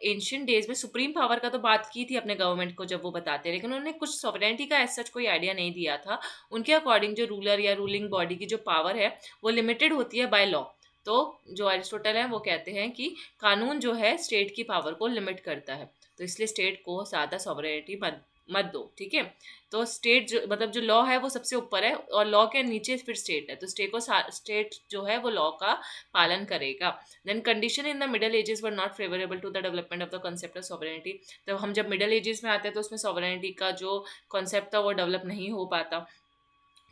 एंशियंट डेज में सुप्रीम पावर का तो बात की थी अपने गवर्नमेंट को जब वो बताते हैं, लेकिन उन्होंने कुछ सॉवरेनिटी का ऐसा कोई आइडिया नहीं दिया था। उनके अकॉर्डिंग जो रूलर या रूलिंग बॉडी की जो पावर है वो लिमिटेड होती है बाय लॉ। तो जो एरिस्टोटल है वो कहते हैं कि कानून जो है स्टेट की पावर को लिमिट करता है, तो इसलिए स्टेट को ज़्यादा सॉवरेनिटी मत मत दो, ठीक है। तो स्टेट जो मतलब जो लॉ है वो सबसे ऊपर है, और लॉ के नीचे फिर स्टेट है, तो स्टेट जो है वो लॉ का पालन करेगा। Then condition in the middle ages were not favourable to the development of the concept of sovereignty. तो हम जब मिडल एजेस में आते हैं तो उसमें सॉवरेनिटी का जो कॉन्सेप्ट था वो डेवलप नहीं हो पाता,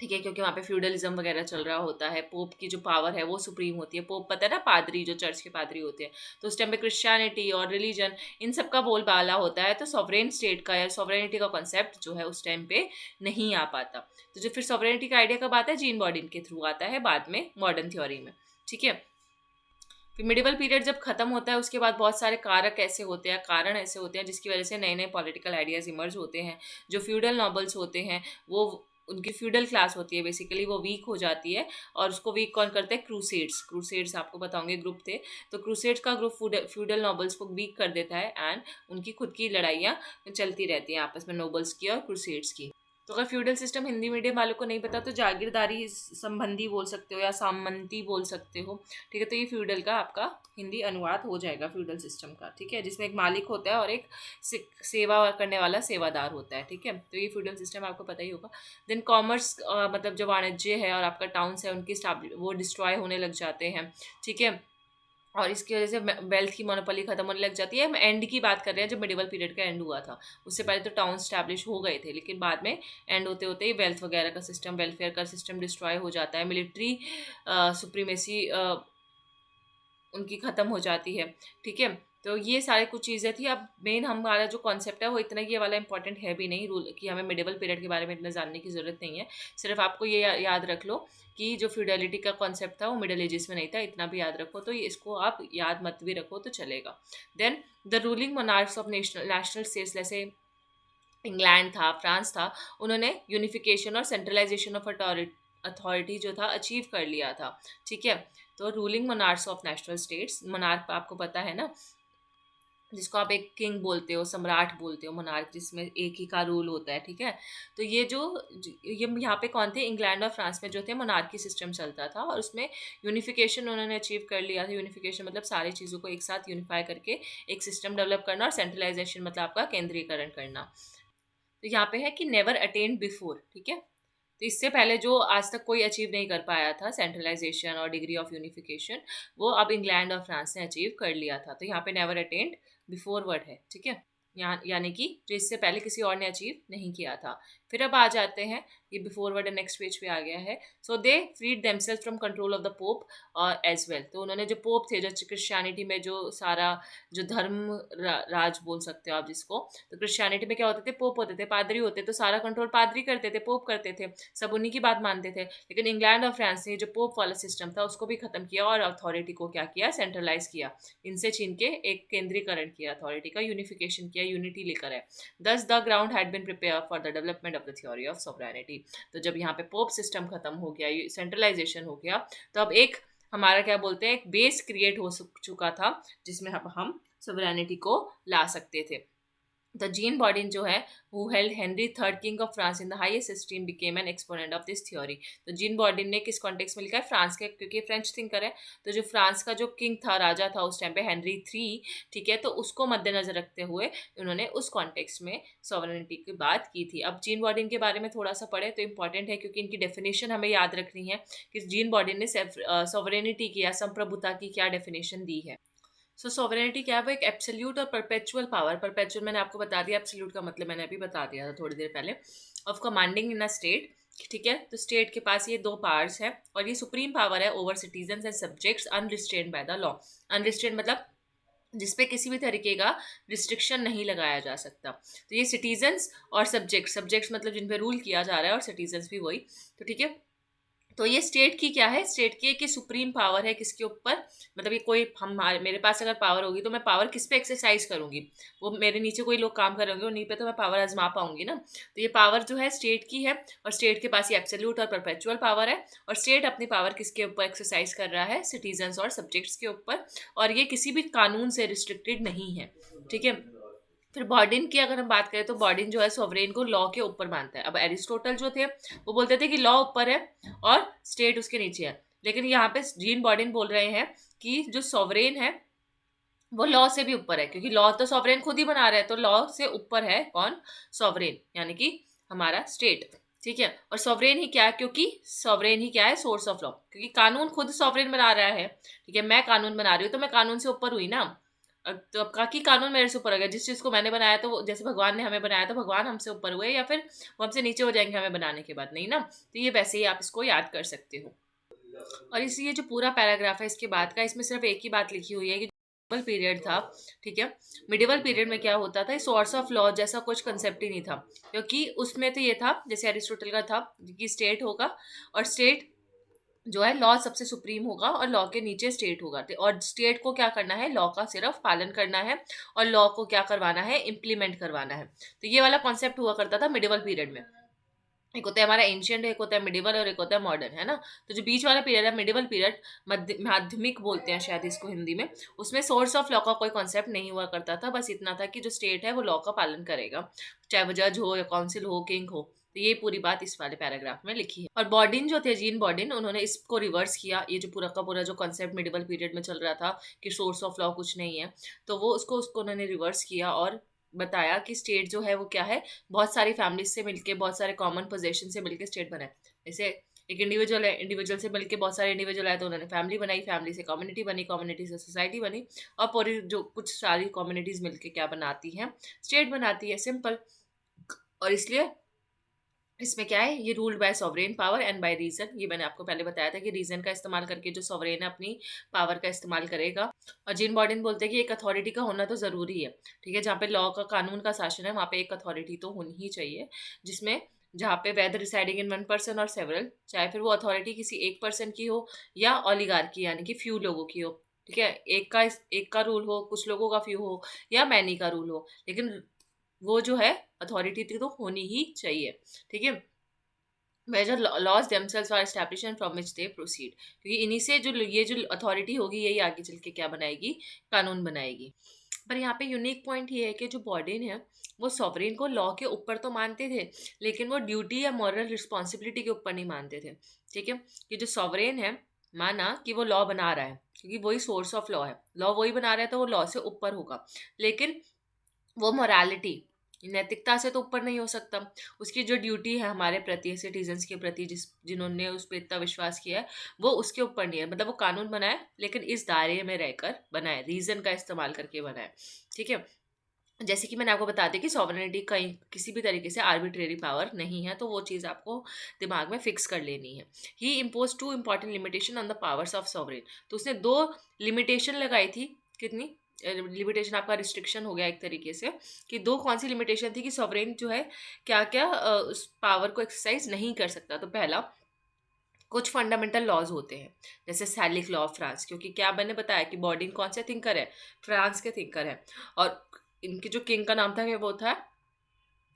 ठीक है, क्योंकि वहाँ पे फ्यूडलिज्म वगैरह चल रहा होता है, पोप की जो पावर है वो सुप्रीम होती है। पोप पता है ना, पादरी जो चर्च के पादरी होते हैं, तो उस टाइम पे क्रिश्चियनिटी और रिलीजन इन सब का बोलबाला होता है, तो सॉवरेन स्टेट का या सॉवरेनिटी का कॉन्सेप्ट जो है उस टाइम पे नहीं आ पाता। तो जो फिर सॉवरेनिटी का आइडिया कब आता है, जीन बॉडिन के थ्रू आता है बाद में मॉडर्न थ्योरी में, ठीक है। फिर मिडिवल पीरियड जब खत्म होता है उसके बाद बहुत सारे कारक ऐसे होते हैं, कारण ऐसे होते हैं जिसकी वजह से नए नए पॉलिटिकल आइडियाज इमर्ज होते हैं। जो फ्यूडल नॉबल्स होते हैं वो, उनकी फ्यूडल क्लास होती है बेसिकली, वो वीक हो जाती है, और उसको वीक कौन करता है, क्रूसेड्स आपको बताओगे ग्रुप थे, तो क्रूसेड्स का ग्रुप फ्यूडल नॉबल्स को वीक कर देता है, एंड उनकी खुद की लड़ाइयाँ चलती रहती हैं आपस में, नोबल्स की और क्रूसेड्स की। तो अगर फ्यूडल सिस्टम हिंदी मीडियम वालों को नहीं पता तो जागीरदारी संबंधी बोल सकते हो या सामंती बोल सकते हो, ठीक है। तो ये फ्यूडल का आपका हिंदी अनुवाद हो जाएगा फ्यूडल सिस्टम का, ठीक है, जिसमें एक मालिक होता है और एक सेवा करने वाला सेवादार होता है, ठीक है। तो ये फ्यूडल सिस्टम आपको पता ही होगा। देन कॉमर्स मतलब जो वाणिज्य है और आपका टाउन्स है उनकी वो डिस्ट्रॉय होने लग जाते हैं, ठीक है, और इसकी वजह से वेल्थ की मोनोपोली खत्म होने लग जाती है। हम एंड की बात कर रहे हैं जब मिडिवल पीरियड का एंड हुआ था, उससे पहले तो टाउन स्टैब्लिश हो गए थे, लेकिन बाद में एंड होते होते ही वेल्थ वगैरह का सिस्टम, वेलफेयर का सिस्टम डिस्ट्रॉय हो जाता है, मिलिट्री सुप्रीमेसी उनकी ख़त्म हो जाती है, ठीक है। तो ये सारी कुछ चीज़ें थी। अब मेन हमारा जो कॉन्सेप्ट है वो इतना ये वाला इंपॉर्टेंट है भी नहीं, रूल कि हमें मिडिवल पीरियड के बारे में इतना जानने की ज़रूरत नहीं है। सिर्फ आपको ये याद रख लो कि जो फ्यूडलिटी का कॉन्सेप्ट था वो मिडिल एजेस में नहीं था, इतना भी याद रखो, तो इसको आप याद मत भी रखो तो चलेगा। Then the ruling monarchs of national states, जैसे इंग्लैंड था, फ्रांस था, उन्होंने यूनिफिकेशन और सेंट्रलाइजेशन ऑफ अथॉरिटी जो था अचीव कर लिया था, ठीक है। तो ruling monarchs of national states, monarch आपको पता है ना, जिसको आप एक किंग बोलते हो, सम्राट बोलते हो, मोनार्क, जिसमें एक ही का रूल होता है, ठीक है। तो ये यहाँ पे कौन थे, इंग्लैंड और फ्रांस में जो थे मोनार्की सिस्टम चलता था, और उसमें यूनिफिकेशन उन्होंने अचीव कर लिया था। यूनिफिकेशन मतलब सारी चीज़ों को एक साथ यूनिफाई करके एक सिस्टम डेवलप करना, और सेंट्रलाइजेशन मतलब आपका केंद्रीकरण करना। तो यहाँ पे है कि नेवर अटेन्ड बिफोर, ठीक है। तो इससे पहले जो आज तक कोई अचीव नहीं कर पाया था सेंट्रलाइजेशन और डिग्री ऑफ यूनिफिकेशन, वो अब इंग्लैंड और फ्रांस ने अचीव कर लिया था। तो यहाँ पे नेवर अटेन्ड बिफोर वर्ड है, ठीक है। यहाँ यानी कि जो इससे पहले किसी और ने अचीव नहीं किया था। फिर अब आ जाते हैं, ये बिफोर वर्ड नेक्स्ट पेज पे आ गया है। So they freed themselves from control of the pope और एज वेल। तो उन्होंने जो पोप थे, जो क्रिश्चियनिटी में जो सारा जो राज बोल सकते हो आप जिसको, तो क्रिश्चियनिटी में क्या होते थे, पोप होते थे, पादरी होते, तो सारा कंट्रोल पादरी करते थे, पोप करते थे, सब उन्हीं की बात मानते थे। लेकिन इंग्लैंड और फ्रांस ने जो पोप वाला सिस्टम था उसको भी खत्म किया, और अथॉरिटी को क्या किया, सेंट्रलाइज किया, इनसे छीन के एक केंद्रीकरण किया, अथॉरिटी का यूनिफिकेशन किया, यूनिटी लेकर है। Thus the ground had been prepared for the development of the theory of sovereignty. तो जब यहाँ पे पोप सिस्टम खत्म हो गया, सेंट्रलाइजेशन हो गया, तो अब एक हमारा क्या बोलते हैं, एक बेस क्रिएट हो चुका था, जिसमें हम सोवरेनिटी को ला सकते थे। द जीन बॉडिन जो है, who held Henry third king of France in the highest esteem, became an exponent of this theory. तो जीन बॉडिन ने किस कॉन्टेक्स्ट में लिखा है, फ्रांस के, क्योंकि फ्रेंच थिंकर है। तो जो फ्रांस का जो किंग था, राजा था उस टाइम पे, हेनरी थ्री, ठीक है, तो उसको मद्देनजर रखते हुए उन्होंने उस कॉन्टेक्स्ट में सॉवरेनिटी की बात की थी। अब जीन बॉडिन के बारे में थोड़ा सा पढ़े तो इंपॉर्टेंट है, क्योंकि इनकी डेफिनेशन हमें याद रखनी है कि जीन बॉडिन ने सॉवरेनिटी की या संप्रभुता की क्या डेफिनेशन दी है। सो सॉवरेनिटी क्या है, वो एक एब्सोल्यूट और परपेचुअल पावर, परपेचुअल मैंने आपको बता दिया, एब्सोल्यूट का मतलब मैंने अभी बता दिया था थोड़ी देर पहले, of commanding in a state, ठीक है। तो स्टेट के पास ये दो पावर्स है, और ये सुप्रीम पावर है over citizen and subjects, unrestrained by the law. Unrestrained मतलब जिसपे किसी भी तरीके का रिस्ट्रिक्शन नहीं लगाया जा सकता। तो ये सिटीजन्स और सब्जेक्ट्स मतलब जिन पे रूल किया जा रहा है, और सिटीजन्स भी वही, तो ठीक है। तो ये स्टेट की क्या है, स्टेट की एक सुप्रीम पावर है, किसके ऊपर, मतलब ये कोई हम, मेरे पास अगर पावर होगी तो मैं पावर किस पे एक्सरसाइज करूंगी, वो मेरे नीचे कोई लोग काम कर रहे होंगे, उन्हीं पे तो मैं पावर आजमा पाऊंगी ना। तो ये पावर जो है स्टेट की है, और स्टेट के पास ये एब्सोल्यूट और परपेचुअल पावर है, और स्टेट अपनी पावर किसके ऊपर एक्सरसाइज कर रहा है, सिटीजन्स और सब्जेक्ट्स के ऊपर, और ये किसी भी कानून से रिस्ट्रिक्टेड नहीं है, ठीक है। फिर बॉर्डिन की अगर हम बात करें, तो बॉर्डिन जो है सोवरेन को लॉ के ऊपर मानता है। अब एरिस्टोटल जो थे, वो बोलते थे कि लॉ ऊपर है और स्टेट उसके नीचे है, लेकिन यहाँ पे जीन बॉर्डिन बोल रहे हैं कि जो सॉवरेन है वो लॉ से भी ऊपर है, क्योंकि लॉ तो सॉवरेन खुद ही बना रहा है, तो लॉ से ऊपर है कौन, सॉवरेन, यानी कि हमारा स्टेट, ठीक है। और सॉवरेन ही क्या है, क्योंकि सॉवरेन ही क्या है, सोर्स ऑफ लॉ, क्योंकि कानून खुद सॉवरेन बना रहा है, ठीक है। मैं कानून बना रही हूँ तो मैं कानून से ऊपर हुई ना। तो अब काकी कानून मेरे से ऊपर हो गया, जिस चीज़ को मैंने बनाया, तो जैसे भगवान ने हमें बनाया तो भगवान हमसे ऊपर हुए, या फिर वो हमसे नीचे हो जाएंगे हमें बनाने के बाद, नहीं ना। तो ये वैसे ही आप इसको याद कर सकते हो। और इसी ये जो पूरा पैराग्राफ है इसके बाद का, इसमें सिर्फ एक ही बात लिखी हुई है कि मिडिवल पीरियड था, ठीक है। मिडिवल पीरियड में क्या होता था, सोर्स ऑफ लॉ जैसा कुछ कंसेप्ट ही नहीं था, क्योंकि उसमें तो ये था जैसे एरिस्टोटल का था कि स्टेट होगा, और स्टेट जो है लॉ सबसे सुप्रीम होगा, और लॉ के नीचे स्टेट होगा, और स्टेट को क्या करना है, लॉ का सिर्फ पालन करना है, और लॉ को क्या करवाना है, इम्प्लीमेंट करवाना है। तो ये वाला कॉन्सेप्ट हुआ करता था मिडिवल पीरियड में। एक होता है हमारा एंशियंट, एक होता है मिडिवल, और एक होता है मॉडर्न, है ना। तो जो बीच वाला पीरियड है मिडिवल पीरियड, माध्यमिक बोलते हैं शायद इसको हिंदी में, उसमें सोर्स ऑफ लॉ का कोई कॉन्सेप्ट नहीं हुआ करता था, बस इतना था कि जो स्टेट है वो लॉ का पालन करेगा, चाहे वो जज हो या काउंसिल हो, किंग हो। तो ये पूरी बात इस वाले पैराग्राफ में लिखी है। और बॉर्डिन जो थे, जीन बॉर्डिन, उन्होंने इसको रिवर्स किया, ये जो पूरा का पूरा जो कॉन्सेप्ट मिडिवल पीरियड में चल रहा था कि सोर्स ऑफ लॉ कुछ नहीं है, तो वो उसको उन्होंने रिवर्स किया, और बताया कि स्टेट जो है वो क्या है, बहुत सारी फैमिलीज से मिलके, बहुत सारे कॉमन पोजेशन से मिलके स्टेट बना है। जैसे एक इंडिविजुअल है, इंडिविजुअल से मिलके बहुत सारे इंडिविजुअल आए, तो उन्होंने फैमिली बनाई, फैमिली से कम्युनिटी बनी, कम्युनिटी से सोसाइटी बनी, और पूरी जो कुछ सारी कम्युनिटीज मिलके क्या बनाती हैं, स्टेट बनाती है, सिंपल। और इसलिए इसमें क्या है, ये ruled by sovereign power and by reason, ये मैंने आपको पहले बताया था कि रीजन का इस्तेमाल करके जो सॉवरेन है अपनी पावर का इस्तेमाल करेगा। और जीन बॉर्डिन बोलते हैं कि एक अथॉरिटी का होना तो ज़रूरी है, ठीक है। जहाँ पे लॉ का, कानून का शासन है, वहाँ पे एक अथॉरिटी तो होनी ही चाहिए, जिसमें जहाँ पे whether residing in one person और सेवरल, चाहे फिर वो अथॉरिटी किसी एक पर्सन की हो या ऑलिगार्की यानी कि फ्यू लोगों की हो, ठीक है। एक का रूल हो, कुछ लोगों का फ्यू हो, या मैनी का रूल हो, लेकिन वो जो है अथॉरिटी तो होनी ही चाहिए, ठीक है। Major laws themselves are established and from which they proceed, क्योंकि इन्हीं से जो ये जो अथॉरिटी होगी, यही आगे चल के क्या बनाएगी, कानून बनाएगी। पर यहाँ पे यूनिक पॉइंट ये है कि जो बॉर्डन है वो सॉवरेन को लॉ के ऊपर तो मानते थे, लेकिन वो ड्यूटी या मॉरल रिस्पॉन्सिबिलिटी के ऊपर नहीं मानते थे। ठीक है, कि जो सॉवरेन है माना कि वो लॉ बना रहा है क्योंकि वही सोर्स ऑफ लॉ है, लॉ वही बना रहा है तो वो लॉ से ऊपर होगा, लेकिन वो मोरालिटी नैतिकता से तो ऊपर नहीं हो सकता। उसकी जो ड्यूटी है हमारे प्रति, सिटीजन्स के प्रति, जिन्होंने उस पर इतना विश्वास किया है, वो उसके ऊपर नहीं है। मतलब वो कानून बनाए लेकिन इस दायरे में रहकर बनाए, रीजन का इस्तेमाल करके बनाए। ठीक है, जैसे कि मैंने आपको बता दिया कि सॉवरेनिटी कहीं किसी भी तरीके से आर्बिट्रेरी पावर नहीं है, तो वो चीज़ आपको दिमाग में फिक्स कर लेनी है। He impose two important limitation on the powers of sovereign. तो उसने दो लिमिटेशन लगाई थी। कितनी लिमिटेशन? आपका रिस्ट्रिक्शन हो गया एक तरीके से, कि दो कौन सी लिमिटेशन थी कि सॉवरेन जो है क्या क्या उस पावर को एक्सरसाइज नहीं कर सकता। तो पहला, कुछ फंडामेंटल लॉज होते हैं जैसे सैलिक लॉ ऑफ फ्रांस, क्योंकि क्या मैंने बताया कि बॉर्डिंग कौन से थिंकर है? फ्रांस के थिंकर है, और इनके जो किंग का नाम था वो था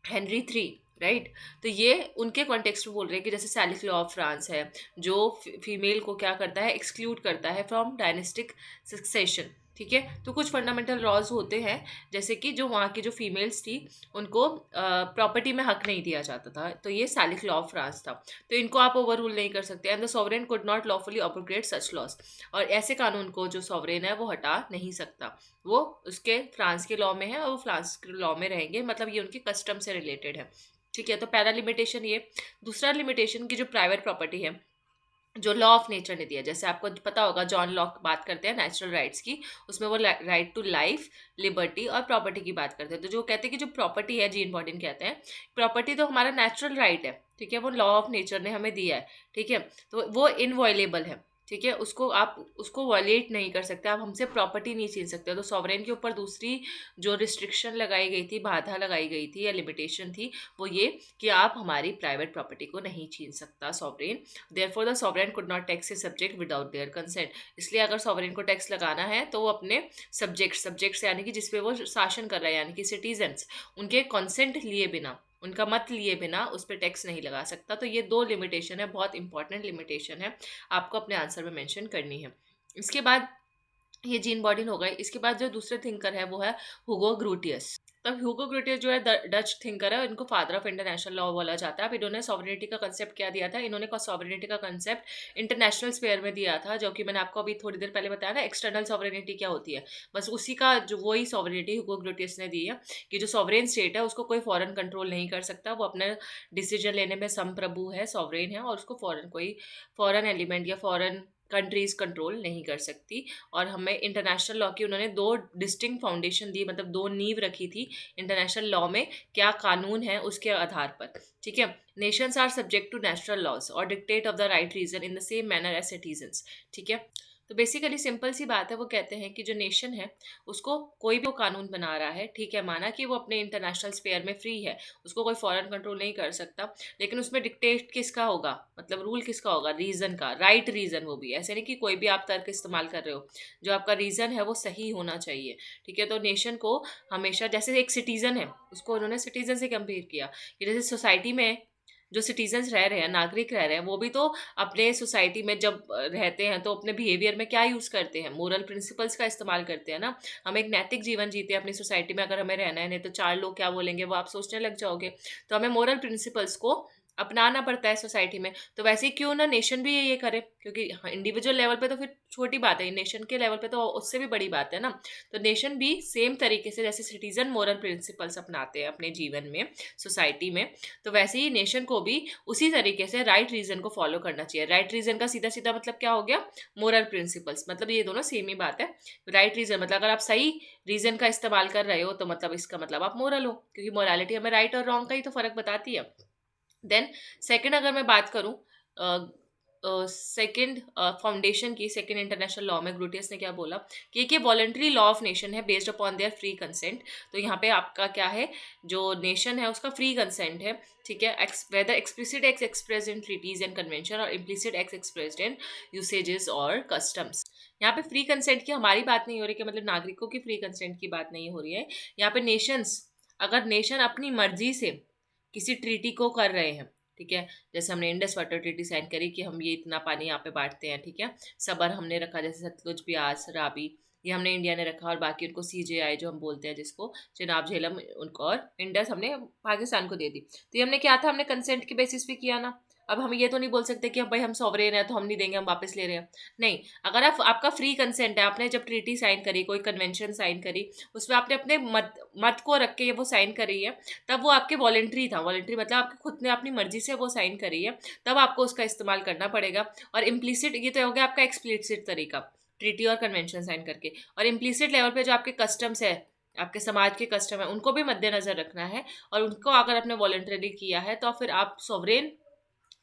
हेनरी थ्री, राइट। तो ये उनके कॉन्टेक्स्ट में बोल रहे हैं कि जैसे सैलिक लॉ ऑफ फ्रांस है, जो फीमेल को क्या करता है, एक्सक्लूड करता है फ्रॉम डायनेस्टिक सक्सेशन। ठीक है, तो कुछ फंडामेंटल लॉज होते हैं, जैसे कि जो वहाँ की जो फीमेल्स थी उनको प्रॉपर्टी में हक नहीं दिया जाता था, तो ये सैलिक लॉ ऑफ फ्रांस था। तो इनको आप ओवर रूल नहीं कर सकते, and the sovereign could not lawfully abrogate such laws. और ऐसे कानून को जो सॉवरेन है वो हटा नहीं सकता, वो उसके फ्रांस के लॉ में है और वो फ्रांस के लॉ में रहेंगे, मतलब ये उनके कस्टम से रिलेटेड है। ठीक है, तो पहला लिमिटेशन ये। दूसरा लिमिटेशन की जो प्राइवेट प्रॉपर्टी है, जो लॉ ऑफ नेचर ने दिया, जैसे आपको पता होगा जॉन लॉक बात करते हैं नेचुरल राइट्स की, उसमें वो राइट टू लाइफ, लिबर्टी और प्रॉपर्टी की बात करते हैं। तो जो कहते हैं कि जो प्रॉपर्टी है, जीन बॉर्डन कहते हैं प्रॉपर्टी तो हमारा नेचुरल राइट है, ठीक है, वो लॉ ऑफ नेचर ने हमें दिया है। ठीक है, तो वो इनवॉयलेबल है। ठीक है, उसको आप उसको वॉयलेट नहीं कर सकते, आप हमसे प्रॉपर्टी नहीं छीन सकते। तो सॉवरेन के ऊपर दूसरी जो रिस्ट्रिक्शन लगाई गई थी, बाधा लगाई गई थी या लिमिटेशन थी, वो ये कि आप हमारी प्राइवेट प्रॉपर्टी को नहीं छीन सकता sovereign. Therefore the sovereign could not tax a subject without their consent. इसलिए अगर सॉवरेन को टैक्स लगाना है तो वो अपने सब्जेक्ट्स यानी कि जिसपे वो शासन कर रहा है, यानी कि सिटीजन्स, उनके कंसेंट लिए बिना, उनका मत लिए बिना उस पर टैक्स नहीं लगा सकता। तो ये दो लिमिटेशन है, बहुत इंपॉर्टेंट लिमिटेशन है, आपको अपने आंसर में मेंशन करनी है। इसके बाद ये जीन बॉर्डन हो गए। इसके बाद जो दूसरे थिंकर है वो है हुगो ग्रूटियस। तब ह्यूगो ग्रूटियस जो है डच थिंकर है, इनको फादर ऑफ इंटरनेशनल लॉ बोला जाता है। अब इन्होंने सॉवरेनिटी का कंसेप्ट क्या दिया था? इन्होंने सॉवरेनिटी का कंसेप्ट इंटरनेशनल स्फेयर में दिया था, जो कि मैंने आपको अभी थोड़ी देर पहले बताया ना, एक्सटर्नल सॉवरेनिटी क्या होती है, बस उसी का जो वही सॉवरेनिटी ह्यूगो ग्रूटियस ने दी है, कि जो सॉवरेन स्टेट है उसको कोई फॉरेन कंट्रोल नहीं कर सकता, वो अपने डिसीजन लेने में संप्रभु है, सॉवरेन है, और उसको फॉरेन कोई फॉरेन एलिमेंट या फॉरेन कंट्रीज कंट्रोल नहीं कर सकती। और हमें इंटरनेशनल लॉ की उन्होंने दो डिस्टिंक्ट फाउंडेशन दी, मतलब दो नींव रखी थी इंटरनेशनल लॉ में, क्या कानून है उसके आधार पर। ठीक है, nations are subject to natural laws और dictate of the right reason in the same manner as citizens. ठीक है, तो बेसिकली सिंपल सी बात है, वो कहते हैं कि जो नेशन है उसको कोई भी कानून बना रहा है, ठीक है, माना कि वो अपने इंटरनेशनल स्फेयर में फ्री है, उसको कोई फॉरेन कंट्रोल नहीं कर सकता, लेकिन उसमें डिक्टेट किसका होगा, मतलब रूल किसका होगा? रीजन का, राइट रीजन। वो भी ऐसे नहीं कि कोई भी आप तर्क इस्तेमाल कर रहे हो, जो आपका रीजन है वो सही होना चाहिए। ठीक है, तो नेशन को हमेशा, जैसे एक सिटीजन है उसको उन्होंने सिटीजन से कंपेयर किया, कि जैसे सोसाइटी में जो सिटीजन्स रह रहे हैं, नागरिक रह रहे हैं, वो भी तो अपने सोसाइटी में जब रहते हैं तो अपने बिहेवियर में क्या यूज़ करते हैं? मोरल प्रिंसिपल्स का इस्तेमाल करते हैं ना। हम एक नैतिक जीवन जीते हैं अपनी सोसाइटी में, अगर हमें रहना है, नहीं तो चार लोग क्या बोलेंगे वो आप सोचने लग जाओगे। तो हमें मोरल प्रिंसिपल्स को अपनाना पड़ता है सोसाइटी में। तो वैसे ही क्यों ना नेशन भी ये करे, क्योंकि इंडिविजुअल लेवल पे तो फिर छोटी बात है, नेशन के लेवल पे तो उससे भी बड़ी बात है ना। तो नेशन भी सेम तरीके से, जैसे सिटीजन मोरल प्रिंसिपल्स अपनाते हैं अपने जीवन में, सोसाइटी में, तो वैसे ही नेशन को भी उसी तरीके से राइट रीजन को फॉलो करना चाहिए। राइट रीजन का सीधा सीधा मतलब क्या हो गया? मोरल प्रिंसिपल्स, मतलब ये दोनों सेम ही बात है। राइट रीजन मतलब अगर आप सही रीजन का इस्तेमाल कर रहे हो तो मतलब इसका मतलब आप मोरल हो, क्योंकि मोरालिटी हमें राइट और रॉन्ग का ही तो फर्क बताती है। देन सेकंड अगर मैं बात करूं, सेकंड फाउंडेशन की, सेकंड इंटरनेशनल लॉ में ग्रूटियस ने क्या बोला कि एक ये वॉलंटरी लॉ ऑफ नेशन है based upon their free consent. तो यहाँ पे आपका क्या है, जो नेशन है उसका फ्री कंसेंट है। ठीक है, whether explicit ex expressed in treaties and convention or implicit ex expressed in usages और कस्टम्स। यहाँ पे फ्री कंसेंट की हमारी बात नहीं हो रही, कि मतलब नागरिकों की फ्री कंसेंट की बात नहीं हो रही है। यहाँ पे नेशंस, अगर नेशन अपनी मर्जी से किसी ट्रीटी को कर रहे हैं, ठीक है, जैसे हमने इंडस वाटर ट्रीटी साइन करी कि हम ये इतना पानी यहाँ पे बांटते हैं, ठीक है, सबर हमने रखा, जैसे सतलुज, ब्यास, रावी, ये हमने इंडिया ने रखा, और बाकी उनको CJI जो हम बोलते हैं, जिसको चिनाब झेलम उनको, और इंडस हमने पाकिस्तान को दे दी। तो ये हमने क्या था, हमने कंसेंट के बेसिस पे किया ना। अब हम ये तो नहीं बोल सकते कि भाई हम सॉवरेन है तो हम नहीं देंगे, हम वापस ले रहे हैं। नहीं, अगर आपका फ्री कंसेंट है, आपने जब ट्रीटी साइन करी, कोई कन्वेंशन साइन करी, उसमें आपने अपने मत मत को रख के ये वो साइन करी है, तब वो आपके वॉलेंट्री था। वॉलेंट्री मतलब आपके खुद ने अपनी मर्जी से वो साइन करी है, तब आपको उसका इस्तेमाल करना पड़ेगा। और इम्प्लिसिट, ये तो हो गया आपका एक्सप्लिसिट तरीका, ट्रीटी और कन्वेंशन साइन करके। और इम्प्लिसिट लेवल पे जो आपके कस्टम्स है, आपके समाज के कस्टम है, उनको भी मद्देनजर रखना है। और उनको अगर आपने वॉलेंटरली किया है तो फिर आप सॉवरेन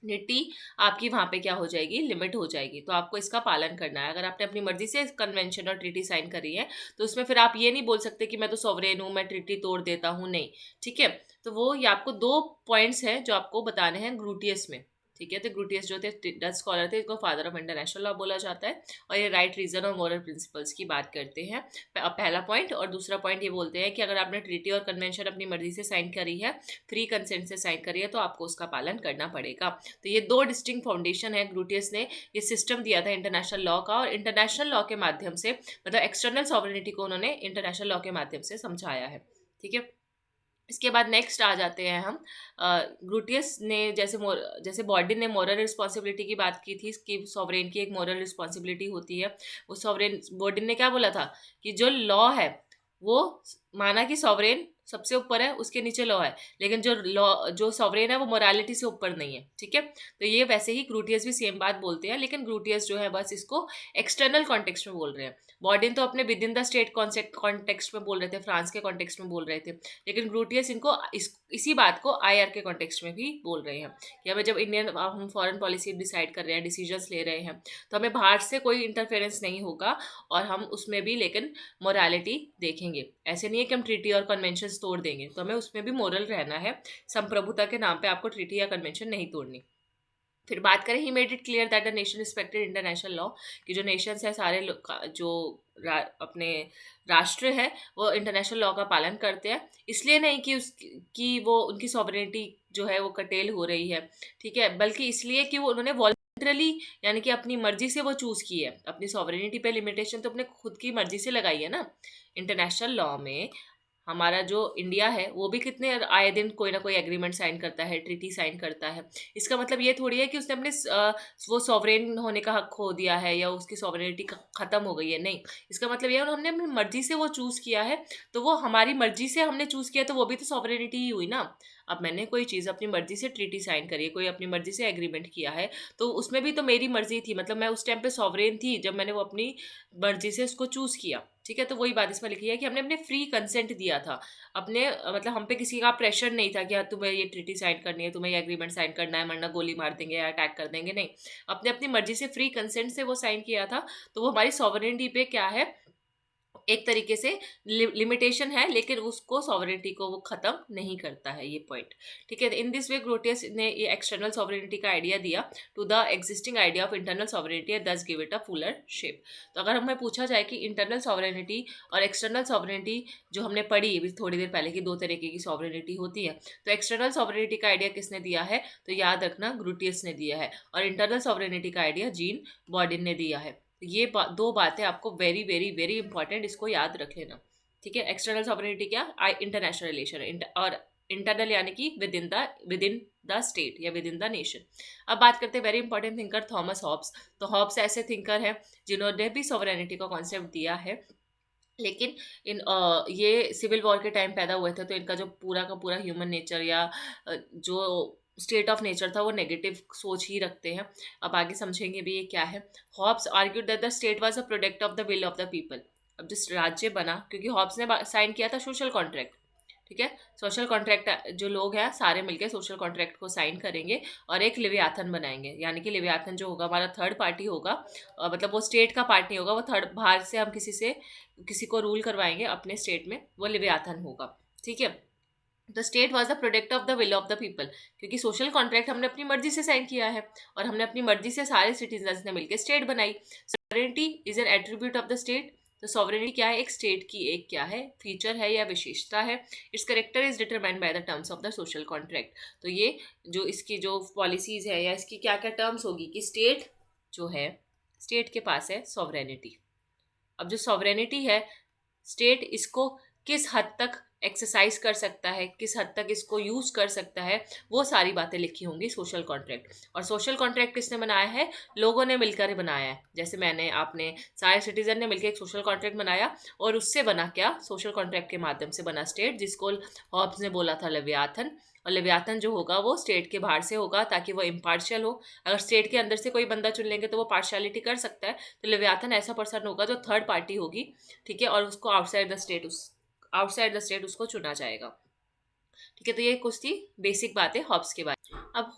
निटी आपकी वहाँ पे क्या हो जाएगी, लिमिट हो जाएगी। तो आपको इसका पालन करना है। अगर आपने अपनी मर्जी से कन्वेंशन और ट्रीटी साइन करी है तो उसमें फिर आप ये नहीं बोल सकते कि मैं तो सॉवरेन हूँ, मैं ट्रीटी तोड़ देता हूँ, नहीं। ठीक है, तो वो ये आपको 2 पॉइंट्स हैं जो आपको बताने हैं ग्रूटियस में। ठीक है, तो ग्रूटियस जो थे डच स्कॉलर थे, इनको फादर ऑफ इंटरनेशनल लॉ बोला जाता है। और ये राइट, रीजन और मोरल प्रिंसिपल्स की बात करते हैं, पहला पॉइंट। और दूसरा पॉइंट ये बोलते हैं कि अगर आपने ट्रीटी और कन्वेंशन अपनी मर्जी से साइन करी है, फ्री कंसेंट से साइन करी है, तो आपको उसका पालन करना पड़ेगा। तो ये 2 डिस्टिंक्ट फाउंडेशन है। ग्रूटियस ने ये सिस्टम दिया था इंटरनेशनल लॉ का, और इंटरनेशनल लॉ के माध्यम से, मतलब एक्सटर्नल सॉवरेनिटी को उन्होंने इंटरनेशनल लॉ के माध्यम से समझाया है। ठीक है, इसके बाद नेक्स्ट आ जाते हैं हम। ग्रूटियस ने जैसे बॉर्डिन ने मोरल रिस्पॉन्सिबिलिटी की बात की थी कि सॉवरेन की एक मोरल रिस्पॉन्सिबिलिटी होती है। वो सॉवरेन, बॉर्डिन ने क्या बोला था कि जो लॉ है वो, माना कि सॉवरेन सबसे ऊपर है, उसके नीचे लॉ है, लेकिन जो सॉवरेन है वो मोरालिटी से ऊपर नहीं है। ठीक है, तो ये वैसे ही ग्रूटियस भी सेम बात बोलते हैं, लेकिन ग्रूटियस जो है बस इसको एक्सटर्नल कॉन्टेक्स्ट में बोल रहे हैं। बॉर्डिन तो अपने with in the state context में बोल रहे थे, फ्रांस के कॉन्टेक्स्ट में बोल रहे थे, लेकिन ग्रूटियस इनको इसी बात को IR के कॉन्टेक्स्ट में भी बोल रहे हैं कि हमें जब हम फॉरेन पॉलिसी डिसाइड कर रहे हैं, डिसीजंस ले रहे हैं, तो हमें बाहर से कोई इंटरफेरेंस नहीं होगा, और हम उसमें भी लेकिन मोरालिटी देखेंगे। ऐसे नहीं है कि हम ट्रीटी और कन्वेंशन तोड़ देंगे, तो हमें उसमें भी मोरल रहना है। संप्रभुता के नाम पे आपको ट्रीटी या कन्वेंशन नहीं तोड़नी। फिर बात करें, he made it clear that the nation respected international law, कि जो नेशंस है सारे जो अपने राष्ट्र है वो इंटरनेशनल लॉ का पालन करते हैं। इसलिए नहीं कि वो उनकी सॉवरेनिटी जो है वो कटेल हो रही है, ठीक है, बल्कि इसलिए कि वो उन्होंने वॉलंटरली, यानी कि अपनी मर्जी से वो चूज़ की है। अपनी सॉवरेनिटी पे लिमिटेशन तो अपने खुद की मर्जी से लगाई है ना। इंटरनेशनल लॉ में हमारा जो इंडिया है वो भी कितने आए दिन कोई ना कोई एग्रीमेंट साइन करता है, ट्रीटी साइन करता है। इसका मतलब ये थोड़ी है कि उसने अपने वो सॉवरेन होने का हक खो दिया है या उसकी सॉवरेनिटी ख़त्म हो गई है, नहीं। इसका मतलब ये है हमने अपनी मर्जी से वो चूज़ किया है, तो वो हमारी मर्जी से हमने चूज़ किया, तो वो भी तो सॉवरेनिटी ही हुई ना। अब मैंने कोई चीज़ अपनी मर्जी से ट्रीटी साइन करी है, कोई अपनी मर्जी से एग्रीमेंट किया है, तो उसमें भी तो मेरी मर्जी थी, मतलब मैं उस टाइम पे सॉवरेन थी जब मैंने वो अपनी मर्जी से उसको चूज़ किया। ठीक है, तो वही बात इसमें लिखी है कि हमने अपने फ्री कंसेंट दिया था। अपने मतलब हम पे किसी का प्रेशर नहीं था कि हाँ तुम्हें ये ट्रीटी साइन करनी है, तुम्हें ये एग्रीमेंट साइन करना है, वरना गोली मार देंगे या अटैक कर देंगे, नहीं। अपने अपनी मर्जी से फ्री कंसेंट से वो साइन किया था, तो वो हमारी सॉवरेनिटी पे क्या है, एक तरीके से लिमिटेशन है, लेकिन उसको सॉवरेनिटी को वो खत्म नहीं करता है, ये पॉइंट। ठीक है, इन दिस वे ग्रोटियस ने ये एक्सटर्नल सॉवरेनिटी का आइडिया दिया to the existing idea of internal sovereignty and thus give it a fuller shape. तो अगर हमें पूछा जाए कि इंटरनल सॉवरेनिटी और एक्सटर्नल सॉवरेनिटी जो हमने पढ़ी अभी थोड़ी देर पहले की, 2 तरीके की सॉवरेनिटी होती है, तो एक्सटर्नल सॉवरेनिटी का आइडिया किसने दिया है, तो याद रखना ग्रूटियस ने दिया है, और इंटरनल सॉवरेनिटी का आइडिया जीन बॉर्डिन ने दिया है। ये 2 बातें आपको वेरी वेरी वेरी इंपॉर्टेंट, इसको याद रख लेना। ठीक है, एक्सटर्नल सॉवरेनिटी क्या, इंटरनेशनल रिलेशन, और इंटरनल यानी कि विद इन द स्टेट या विद इन द नेशन। अब बात करते हैं very important thinker Thomas Hobbes. तो हॉब्स ऐसे थिंकर हैं जिन्होंने भी सॉवरेनिटी का कॉन्सेप्ट दिया है, लेकिन ये सिविल वॉर के टाइम पैदा हुए थे, तो इनका जो पूरा का पूरा ह्यूमन नेचर या जो स्टेट ऑफ नेचर था वो नेगेटिव सोच ही रखते हैं। अब आगे समझेंगे भी ये क्या है। Hobbes argued that the state was a product of the will of the people. अब जिस राज्य बना, क्योंकि हॉब्स ने साइन किया था सोशल कॉन्ट्रैक्ट। ठीक है, सोशल कॉन्ट्रैक्ट, जो लोग हैं सारे मिलकर सोशल कॉन्ट्रैक्ट को साइन करेंगे और एक लिव्याथन बनाएंगे, यानी कि लिव्याथन जो होगा हमारा थर्ड पार्टी होगा, मतलब वो स्टेट का पार्ट नहीं होगा, वो थर्ड बाहर से हम किसी को रूल करवाएंगे अपने स्टेट में, वो लिव्याथन होगा। ठीक है, the state was the product of the will of the people, क्योंकि सोशल कॉन्ट्रैक्ट हमने अपनी मर्जी से साइन किया है, और हमने अपनी मर्जी से सारे सिटीजन्स ने मिलकर स्टेट बनाई। Sovereignty is an attribute of the state. तो सॉवरेनिटी क्या है, एक स्टेट की एक क्या है, फीचर है या विशेषता है। It's character is determined by the terms of the social contract. तो ये जो इसकी जो पॉलिसीज है या इसकी क्या क्या टर्म्स होगी कि स्टेट जो है, स्टेट के पास है सॉवरेनिटी। अब जो सॉवरेनिटी है, स्टेट इसको किस हद तक एक्सरसाइज कर सकता है, किस हद तक इसको यूज कर सकता है, वो सारी बातें लिखी होंगी सोशल कॉन्ट्रैक्ट। और सोशल कॉन्ट्रैक्ट किसने बनाया है? लोगों ने मिलकर बनाया है। जैसे मैंने, आपने, सारे सिटीजन ने मिलकर एक सोशल कॉन्ट्रैक्ट बनाया, और उससे बना क्या? सोशल कॉन्ट्रैक्ट के माध्यम से बना स्टेट, जिसको हॉब्स ने बोला था लेवियाथन। और लेवियाथन जो होगा वो स्टेट के बाहर से होगा, ताकि वो इम्पार्शियल हो। अगर स्टेट के अंदर से कोई बंदा चुन लेंगे तो वो पार्शियलिटी कर सकता है। तो लेवियाथन ऐसा पर्सन होगा जो थर्ड पार्टी होगी, ठीक है, और उसको आउटसाइड द स्टेट उसको चुना जाएगा। ठीक है, तो ये कुछ थी बेसिक बातें हॉब्स के बारे में। अब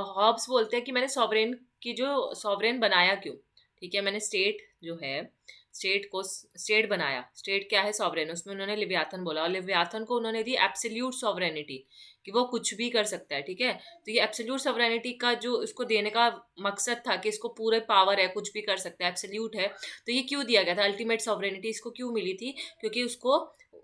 हॉब्स बोलते हैं कि मैंने सॉवरेन की जो सॉवरेन बनाया क्यों? ठीक है, मैंने स्टेट जो है, स्टेट बनाया। स्टेट क्या है? सॉवरेन। उसमें उन्होंने लिव्याथन बोला, और लिव्याथन को उन्होंने दी एब्सोल्यूट सॉवरेनिटी, कि वो कुछ भी कर सकता है। ठीक है, तो ये एब्सोल्यूट सॉवरेनिटी का जो इसको देने का मकसद था कि इसको पूरे पावर है, कुछ भी कर सकता है, एब्सोल्यूट है। तो ये क्यों दिया गया था? अल्टीमेट सॉवरेनिटी इसको क्यों मिली थी? क्योंकि उसको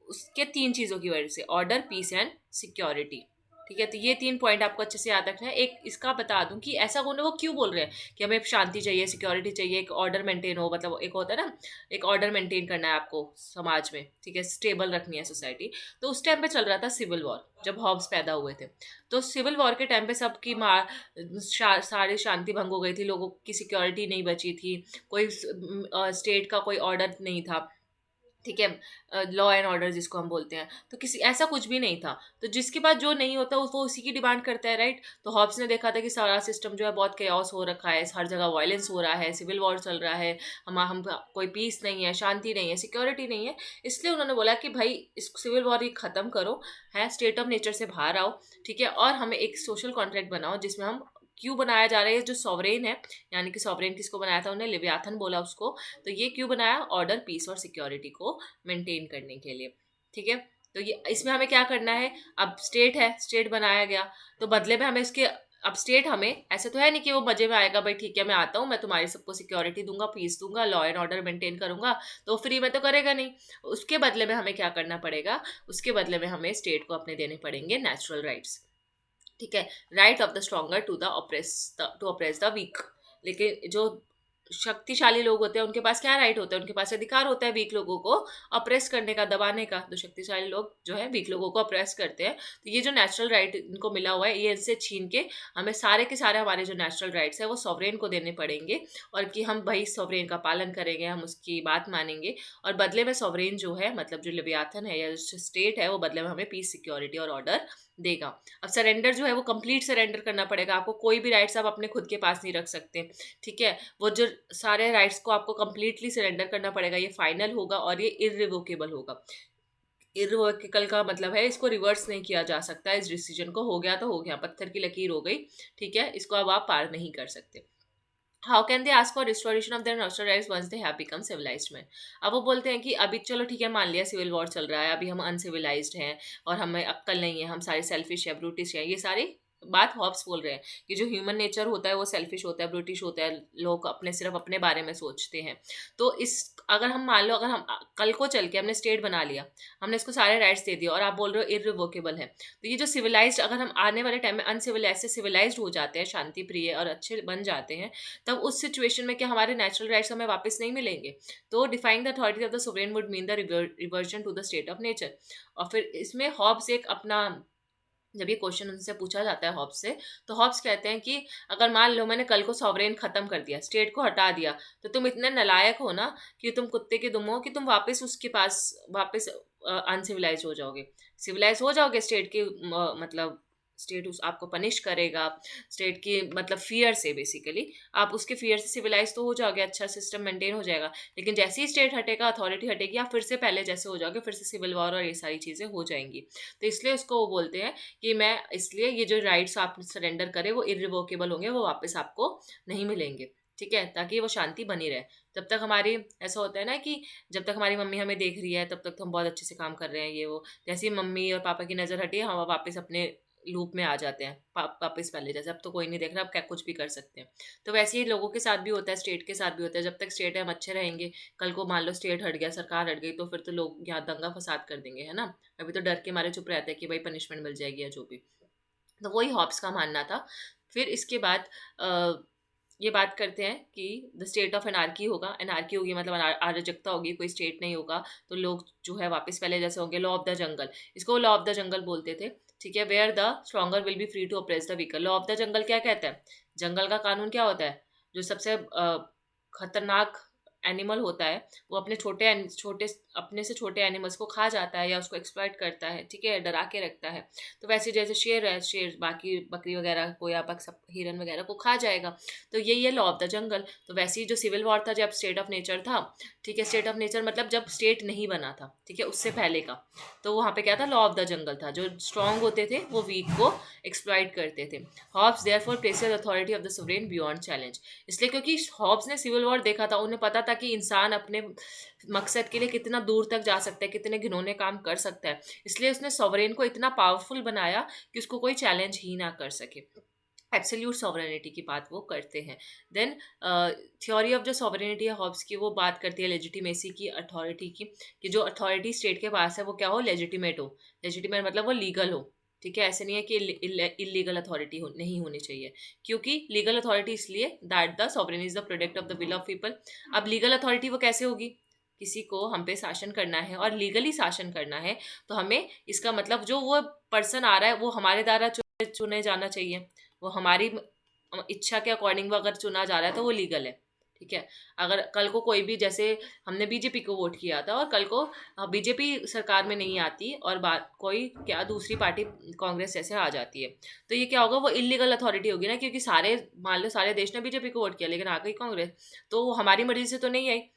उसके तीन चीज़ों की वजह से, ऑर्डर, पीस एंड सिक्योरिटी। ठीक है, तो ये तीन पॉइंट आपको अच्छे से याद रखना है। एक इसका बता दूं कि ऐसा वो क्यों बोल रहे हैं कि हमें शांति चाहिए, सिक्योरिटी चाहिए, एक ऑर्डर मेंटेन हो, मतलब एक होता है ना, एक ऑर्डर मेंटेन करना है आपको समाज में, ठीक है, स्टेबल रखनी है सोसाइटी। तो उस टाइम पे चल रहा था सिविल वॉर, जब हॉब्स पैदा हुए थे। तो सिविल वॉर के टाइम पे सबकी सारी शांति भंग हो गई थी, लोगों की सिक्योरिटी नहीं बची थी, कोई स्टेट का कोई ऑर्डर नहीं था, ठीक है, लॉ एंड ऑर्डर जिसको हम बोलते हैं। तो किसी ऐसा कुछ भी नहीं था। तो जिसके पास जो नहीं होता वो उसी की डिमांड करता है, राइट? तो हॉब्स ने देखा था कि सारा सिस्टम जो है बहुत केओस हो रखा है, हर जगह वायलेंस हो रहा है, सिविल वॉर चल रहा है, हम कोई पीस नहीं है, शांति नहीं है, सिक्योरिटी नहीं है। इसलिए उन्होंने बोला कि भाई इस सिविल वॉर ये खत्म करो, है, स्टेट ऑफ नेचर से बाहर आओ, ठीक है, और हमें एक सोशल कॉन्ट्रैक्ट बनाओ जिसमें हम, क्यों बनाया जा रहा है, जो सॉवरेन है, यानी कि सॉवरेन किसको बनाया था? उन्हें लिव्याथन बोला उसको। तो ये क्यों बनाया? ऑर्डर, पीस और सिक्योरिटी को मेंटेन करने के लिए। ठीक है, तो ये इसमें हमें क्या करना है? अब स्टेट है, स्टेट बनाया गया, तो बदले में हमें इसके, अब स्टेट हमें ऐसे तो है नहीं कि वो मजे में आएगा, भाई ठीक है मैं आता हूँ, मैं तुम्हारी सबको सिक्योरिटी दूंगा, पीस दूंगा, लॉ एंड ऑर्डर मेंटेन करूंगा, तो फ्री में तो करेगा नहीं। उसके बदले में हमें क्या करना पड़ेगा? उसके बदले में हमें स्टेट को अपने देने पड़ेंगे नेचुरल राइट्स। ठीक है, right of the stronger to oppress the weak. लेकिन जो शक्तिशाली लोग होते हैं उनके पास क्या राइट होता है? उनके पास अधिकार होता है वीक लोगों को अप्रेस करने का, दबाने का। तो शक्तिशाली लोग जो है वीक लोगों को अप्रेस करते हैं। तो ये जो नेचुरल राइट इनको मिला हुआ है, ये इनसे छीन के हमें सारे के सारे हमारे जो नेचुरल राइट्स है वो सॉवरेन को देने पड़ेंगे, और कि हम भाई सॉवरेन का पालन करेंगे, हम उसकी बात मानेंगे, और बदले में सॉवरेन जो है, मतलब जो लिव्याथन है या जो स्टेट है, वो बदले में हमें पीस, सिक्योरिटी और ऑर्डर देगा। अब सरेंडर जो है वो कंप्लीट सरेंडर करना पड़ेगा आपको, कोई भी राइट्स आप अपने खुद के पास नहीं रख सकते। ठीक है, वो जो सारे राइट्स को आपको कंप्लीटली सरेंडर करना पड़ेगा, ये फाइनल होगा और ये इररिवोकेबल होगा। इररिवोकेबल का मतलब है इसको रिवर्स नहीं किया जा सकता। इस डिसीजन को हो गया तो हो गया, पत्थर की लकीर हो गई, ठीक है, इसको अब आप पार नहीं कर सकते। How can they ask for restoration of their natural rights once they have become civilised man? अब वो बोलते हैं कि अभी चलो ठीक है, मान लिया सिविल वॉर चल रहा है, अभी हम अनसिविलाइज्ड हैं और हमें अक्ल नहीं है, हम सारे सेल्फिश है, ब्रूटिश है, ये सारी बात हॉब्स बोल रहे हैं कि जो ह्यूमन नेचर होता है वो सेल्फिश होता है, ब्रिटिश होता है, लोग अपने सिर्फ अपने बारे में सोचते हैं। तो इस, अगर हम मान लो, अगर हम कल को चल के हमने स्टेट बना लिया, हमने इसको सारे राइट्स दे दिए, और आप बोल रहे हो इररिवोकेबल है, तो ये जो सिविलाइज्ड, अगर हम आने वाले टाइम में अनसिविलाइज से सिविलाइज्ड हो जाते हैं, शांति प्रिय और अच्छे बन जाते हैं, तब उस सिचुएशन में क्या हमारे नेचुरल राइट्स हमें वापस नहीं मिलेंगे? तो defying the authority of the sovereign would mean the reversion to the state of nature. और फिर इसमें हॉब्स एक अपना, जब ये क्वेश्चन उनसे पूछा जाता है हॉब्स से, तो हॉब्स कहते हैं कि अगर मान लो मैंने कल को सॉवरेन खत्म कर दिया, स्टेट को हटा दिया, तो तुम इतने नालायक हो ना, कि तुम कुत्ते के दुम हो, कि तुम वापस उसके पास वापस अनसिविलाइज हो जाओगे। सिविलाइज हो जाओगे स्टेट के, मतलब स्टेट उस आपको पनिश करेगा, स्टेट की मतलब फियर से, बेसिकली आप उसके फियर से सिविलाइज तो हो जाओगे, अच्छा सिस्टम मेंटेन हो जाएगा। लेकिन जैसे ही स्टेट हटेगा, अथॉरिटी हटेगी, आप फिर से पहले जैसे हो जाओगे, फिर से सिविल वॉर और ये सारी चीज़ें हो जाएंगी। तो इसलिए उसको वो बोलते हैं कि मैं, इसलिए ये जो राइट्स आप सरेंडर करें वो इरिवोकेबल होंगे, वो वापस आपको नहीं मिलेंगे। ठीक है, ताकि वो शांति बनी रहे। जब तक हमारी, ऐसा होता है ना कि जब तक हमारी मम्मी हमें देख रही है तब तक तो हम बहुत अच्छे से काम कर रहे हैं, ये वो, जैसे ही मम्मी और पापा की नज़र हटी हम वापस अपने लूप में आ जाते हैं, वापस पहले जैसे, अब तो कोई नहीं देख रहा, अब क्या कुछ भी कर सकते हैं। तो वैसे ही लोगों के साथ भी होता है, स्टेट के साथ भी होता है। जब तक स्टेट है हम अच्छे रहेंगे, कल को मान लो स्टेट हट गया, सरकार हट गई, तो फिर तो लोग यहाँ दंगा फसाद कर देंगे, है ना। अभी तो डर के मारे चुप रहते हैं कि भाई पनिशमेंट मिल जाएगी या जो भी। तो वही हॉब्स का मानना था। फिर इसके बाद ये बात करते हैं कि द स्टेट ऑफ एनार्की होगा, एनार्की होगी मतलब अराजकता होगी, कोई स्टेट नहीं होगा, तो लोग जो है वापस पहले जैसे होंगे। लॉ ऑफ द जंगल, इसको लॉ ऑफ द जंगल बोलते थे, ठीक है। Where the stronger will be free to oppress the weaker. Law of the jungle क्या कहता है? जंगल का कानून क्या होता है? जो सबसे खतरनाक एनिमल होता है वो अपने छोटे अपने से छोटे एनिमल्स को खा जाता है या उसको एक्सप्लॉइट करता है, ठीक है, डरा के रखता है। तो वैसे जैसे शेर है, शेर बाकी बकरी वगैरह को या सब हिरन वगैरह को खा जाएगा, तो यही है लॉ ऑफ द जंगल। तो वैसे ही जो सिविल वॉर था जब स्टेट ऑफ नेचर था, ठीक है, स्टेट ऑफ नेचर मतलब जब स्टेट नहीं बना था, ठीक है, उससे पहले का, तो वहाँ पे क्या था? लॉ ऑफ द जंगल था। जो स्ट्रांग होते थे वो वीक को एक्सप्लॉइट करते थे। Hobbes therefore places authority of the sovereign beyond challenge. इसलिए क्योंकि हॉब्स ने सिविल वॉर देखा था, उन्हें पता था कि इंसान अपने मकसद के लिए कितना दूर तक जा सकता है, कितने घिनौने काम कर सकता है। इसलिए उसने सॉवरेन को इतना पावरफुल बनाया कि उसको कोई चैलेंज ही ना कर सके। एब्सोल्यूट सॉवरेनिटी की बात वो करते हैं। देन थ्योरी ऑफ जो सॉवरेनिटी है हॉब्स की, वो बात करती है लेजिटिमेसी की, अथॉरिटी की, कि जो अथॉरिटी स्टेट के पास है वो क्या हो? लेजिटिमेट हो। लेजिटिमेट मतलब वो लीगल हो, ठीक है। ऐसे नहीं है कि इलीगल अथॉरिटी नहीं होनी चाहिए, क्योंकि लीगल अथॉरिटी इसलिए that the sovereign is the product of the will of people. अब लीगल अथॉरिटी वो कैसे होगी? किसी को हम पे शासन करना है और लीगली शासन करना है, तो हमें इसका मतलब जो वो पर्सन आ रहा है वो हमारे द्वारा चुने जाना चाहिए। वो हमारी इच्छा के अकॉर्डिंग वो अगर चुना जा रहा है तो वो लीगल है, ठीक है। अगर कल को कोई भी, जैसे हमने बीजेपी को वोट किया था और कल को बीजेपी सरकार में नहीं आती और बात कोई क्या दूसरी पार्टी कांग्रेस जैसे आ जाती है, तो ये क्या होगा? वो इलीगल अथॉरिटी होगी ना, क्योंकि सारे, मान लो सारे देश ने बीजेपी को वोट किया लेकिन आ गई कांग्रेस, तो वो हमारी मर्जी से तो नहीं आई,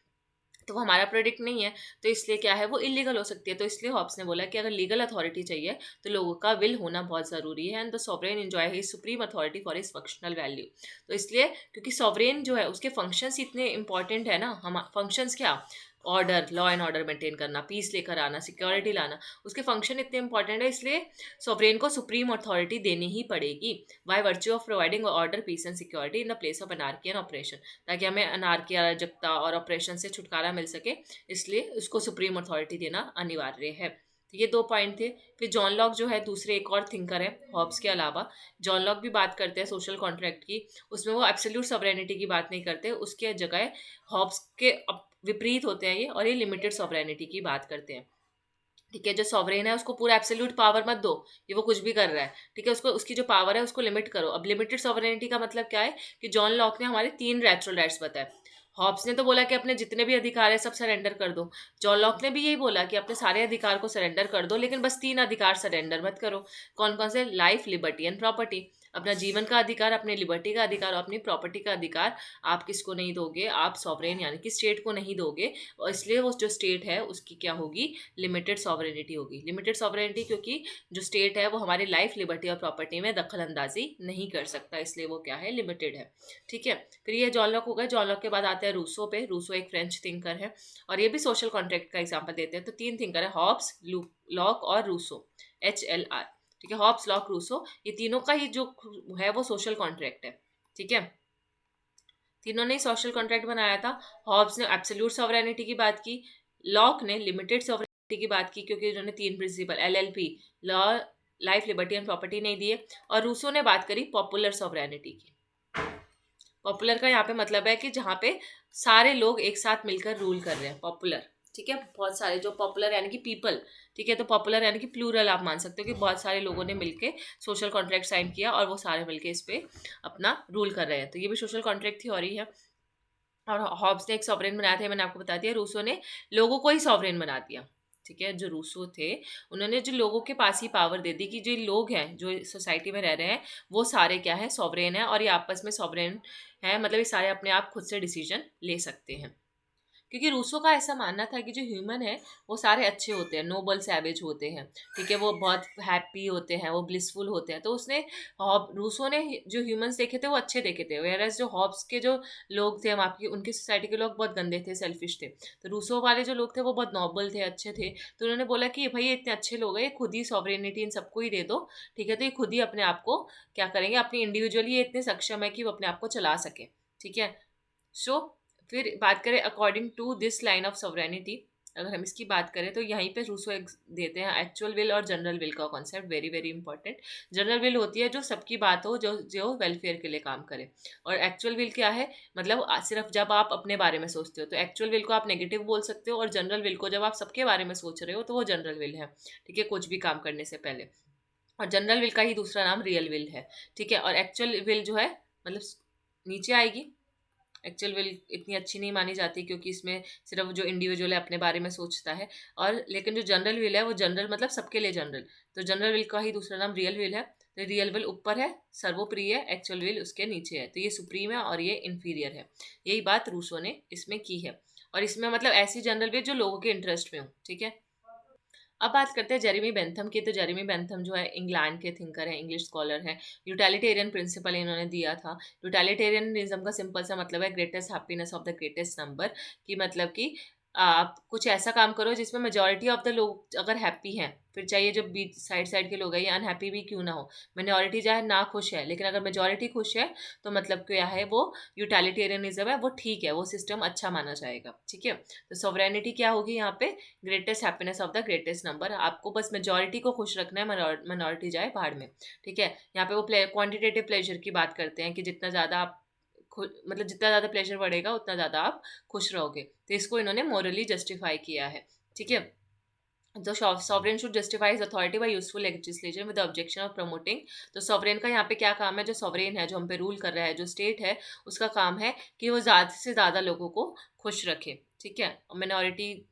तो वो हमारा प्रोडक्ट नहीं है, तो इसलिए क्या है? वो इलीगल हो सकती है। तो इसलिए हॉब्स ने बोला कि अगर लीगल अथॉरिटी चाहिए तो लोगों का विल होना बहुत ज़रूरी है, and the sovereign enjoy his supreme authority for his functional value. तो इसलिए क्योंकि सॉवरेन जो है उसके फंक्शंस इतने इंपॉर्टेंट है ना, हम फंक्शंस क्या? Order, law and order maintain करना, पीस लेकर आना, सिक्योरिटी लाना, उसके फंक्शन इतने इंपॉर्टेंट है, इसलिए सॉवरेन को सुप्रीम अथॉरिटी देनी ही पड़ेगी, by virtue of providing order, peace and security in the place of anarchy and operation, ताकि हमें अनार्की, अराजकता और ऑपरेशन से छुटकारा मिल सके। इसलिए उसको सुप्रीम अथॉरिटी देना अनिवार्य है। तो ये 2 पॉइंट थे। फिर जॉन लॉक जो है दूसरे एक और थिंकर है हॉब्स के अलावा। जॉन लॉक भी बात करते हैं सोशल कॉन्ट्रैक्ट की, उसमें वो एब्सोल्यूट सॉवरेनिटी की बात नहीं करते, उसके जगह हॉब्स के विपरीत होते हैं ये, और ये लिमिटेड सॉवरेनिटी की बात करते हैं, ठीक है। जो सॉवरेन है उसको पूरा एब्सोल्यूट पावर मत दो, ये वो कुछ भी कर रहा है, ठीक है, उसको उसकी जो पावर है उसको लिमिट करो। अब लिमिटेड सॉवरेनिटी का मतलब क्या है? कि जॉन लॉक ने हमारे 3 नेचुरल राइट्स बताए। हॉब्स ने तो बोला कि अपने जितने भी अधिकार है सब सरेंडर कर दो। जॉन लॉक ने भी यही बोला कि अपने सारे अधिकार को सरेंडर कर दो, लेकिन बस 3 अधिकार सरेंडर मत करो। कौन कौन से? Life, liberty and property. अपना जीवन का अधिकार, अपनी लिबर्टी का अधिकार और अपनी प्रॉपर्टी का अधिकार आप किसको नहीं दोगे? आप सॉवरेन यानी कि स्टेट को नहीं दोगे, और इसलिए वो जो स्टेट है उसकी क्या होगी? लिमिटेड सॉवरेनिटी होगी। लिमिटेड सॉवरेनिटी क्योंकि जो स्टेट है वो हमारी लाइफ, लिबर्टी और प्रॉपर्टी में दखल अंदाजी नहीं कर सकता, इसलिए वो क्या है? लिमिटेड है, ठीक है। फिर ये जॉन लॉक हो गए। जॉन लॉक के बाद आते हैं रूसो पे। रूसो एक फ्रेंच थिंकर है और ये भी सोशल कॉन्ट्रैक्ट का एग्जाम्पल देते हैं। तो 3 थिंकर है, हॉब्स, लॉक और रूसो, HLR, ठीक है। हॉब्स, लॉक, रूसो, ये तीनों का ही जो है वो सोशल कॉन्ट्रैक्ट है, ठीक है। तीनों ने सोशल कॉन्ट्रैक्ट बनाया था। हॉब्स ने एब्सोल्यूट सॉवरेनिटी की बात की, लॉक ने लिमिटेड सॉवरेनिटी की बात की, क्योंकि उन्होंने 3 principle LLP, law, life, liberty and property नहीं दिए। और रूसो ने बात करी पॉपुलर सॉवरेनिटी की। पॉपुलर का यहाँ पे मतलब है कि जहाँ पे सारे लोग एक साथ मिलकर रूल कर रहे हैं, पॉपुलर, ठीक है। बहुत सारे, जो पॉपुलर यानी कि पीपल, ठीक है, तो पॉपुलर यानी कि प्लूरल आप मान सकते हो कि बहुत सारे लोगों ने मिलके सोशल कॉन्ट्रैक्ट साइन किया और वो सारे मिलके इस पे अपना रूल कर रहे हैं, तो ये भी सोशल कॉन्ट्रैक्ट थ्योरी है। और हॉब्स ने एक सॉवरेन बनाया था, मैंने आपको बता दिया। रूसो ने लोगों को ही सॉवरेन बना दिया, ठीक है। जो रूसो थे उन्होंने जो लोगों के पास ही पावर दे दी कि जो लोग हैं जो सोसाइटी में रह रहे हैं वो सारे क्या है? सॉवरेन है, और ये आपस में सॉवरेन है, मतलब ये सारे अपने आप खुद से डिसीजन ले सकते हैं। क्योंकि रूसो का ऐसा मानना था कि जो ह्यूमन है वो सारे अच्छे होते हैं, नोबल सैवेज होते हैं, ठीक है, वो बहुत हैप्पी होते हैं, वो ब्लिसफुल होते हैं। तो उसने रूसो ने जो ह्यूमंस देखे थे वो अच्छे देखे थे, वेयरएज जो हॉब्स के जो लोग थे हम आपकी उनकी सोसाइटी के लोग बहुत गंदे थे, सेल्फिश थे। तो रूसो वाले जो लोग थे वो बहुत नॉबल थे, अच्छे थे। तो उन्होंने बोला कि भाई ये इतने अच्छे लोग हैं, ये खुद ही सॉवरेनिटी इन सबको ही दे दो, ठीक है। तो ये खुद ही अपने आप को क्या करेंगे? अपनी इंडिविजुअली ये इतने सक्षम है कि वो अपने आप को चला सके, ठीक है। सो फिर बात करें according to this line of sovereignty, अगर हम इसकी बात करें तो यहीं पे रूसो देते हैं एक्चुअल विल और जनरल विल का concept, very very important. General will होती है जो सबकी बात हो, जो जो वेलफेयर के लिए काम करे। और एक्चुअल विल क्या है, मतलब सिर्फ जब आप अपने बारे में सोचते हो तो एक्चुअल विल को आप नेगेटिव बोल सकते हो, और जनरल विल को जब आप सबके बारे में सोच रहे हो तो वो जनरल विल है, ठीक है, कुछ भी काम करने से पहले। और जनरल विल का ही दूसरा नाम रियल विल है, ठीक है। और एक्चुअल विल जो है मतलब नीचे आएगी। एक्चुअल विल इतनी अच्छी नहीं मानी जाती क्योंकि इसमें सिर्फ जो इंडिविजुअल है अपने बारे में सोचता है। और लेकिन जो जनरल विल है वो जनरल मतलब सबके लिए जनरल, तो जनरल विल का ही दूसरा नाम रियल विल है। तो रियल विल ऊपर है, सर्वोप्रिय है, एक्चुअल विल उसके नीचे है, तो ये सुप्रीम है और ये इन्फीरियर है। यही बात रूसो ने इसमें की है। और इसमें मतलब ऐसी जनरल विल जो लोगों के इंटरेस्ट में हो, ठीक है। अब बात करते हैं जेरेमी बेंथम की। तो जेरेमी बेंथम जो है इंग्लैंड के थिंकर है, इंग्लिश स्कॉलर है। यूटिलिटेरियन प्रिंसिपल इन्होंने दिया था। यूटिलिटेरियनिज्म का सिंपल सा मतलब है greatest happiness of the greatest number, कि मतलब कि आप कुछ ऐसा काम करो जिसमें मेजोरिटी ऑफ द लोग अगर हैप्पी हैं, फिर चाहिए जब बीच साइड साइड के लोग हैं ये अनहैप्पी भी क्यों ना हो, मिनॉरिटी चाहे ना खुश है, लेकिन अगर मेजोरिटी खुश है तो मतलब क्या है, वो यूटिलिटेरियनिज्म है, वो ठीक है, वो सिस्टम अच्छा माना जाएगा, ठीक है। तो सॉवरेनिटी क्या होगी यहाँ पे, greatest happiness of the greatest number. आपको बस मेजोरिटी को खुश रखना है, मिनॉरिटी जाए भाड़ में, ठीक है। यहाँ पे वो क्वांटिटेटिव प्लेजर की बात करते हैं कि जितना ज़्यादा आप मतलब जितना ज़्यादा प्लेजर बढ़ेगा उतना ज़्यादा आप खुश रहोगे। तो इसको इन्होंने मोरली जस्टिफाई किया है, ठीक है। तो sovereign should justify authority bye useful legislation with objection of promoting. तो सॉवरेन का यहाँ पे क्या काम है, जो सॉवरेन है, जो हम पे रूल कर रहा है, जो स्टेट है, उसका काम है कि वो ज़्यादा से ज़्यादा लोगों को खुश रखे, ठीक है। मिनॉरिटी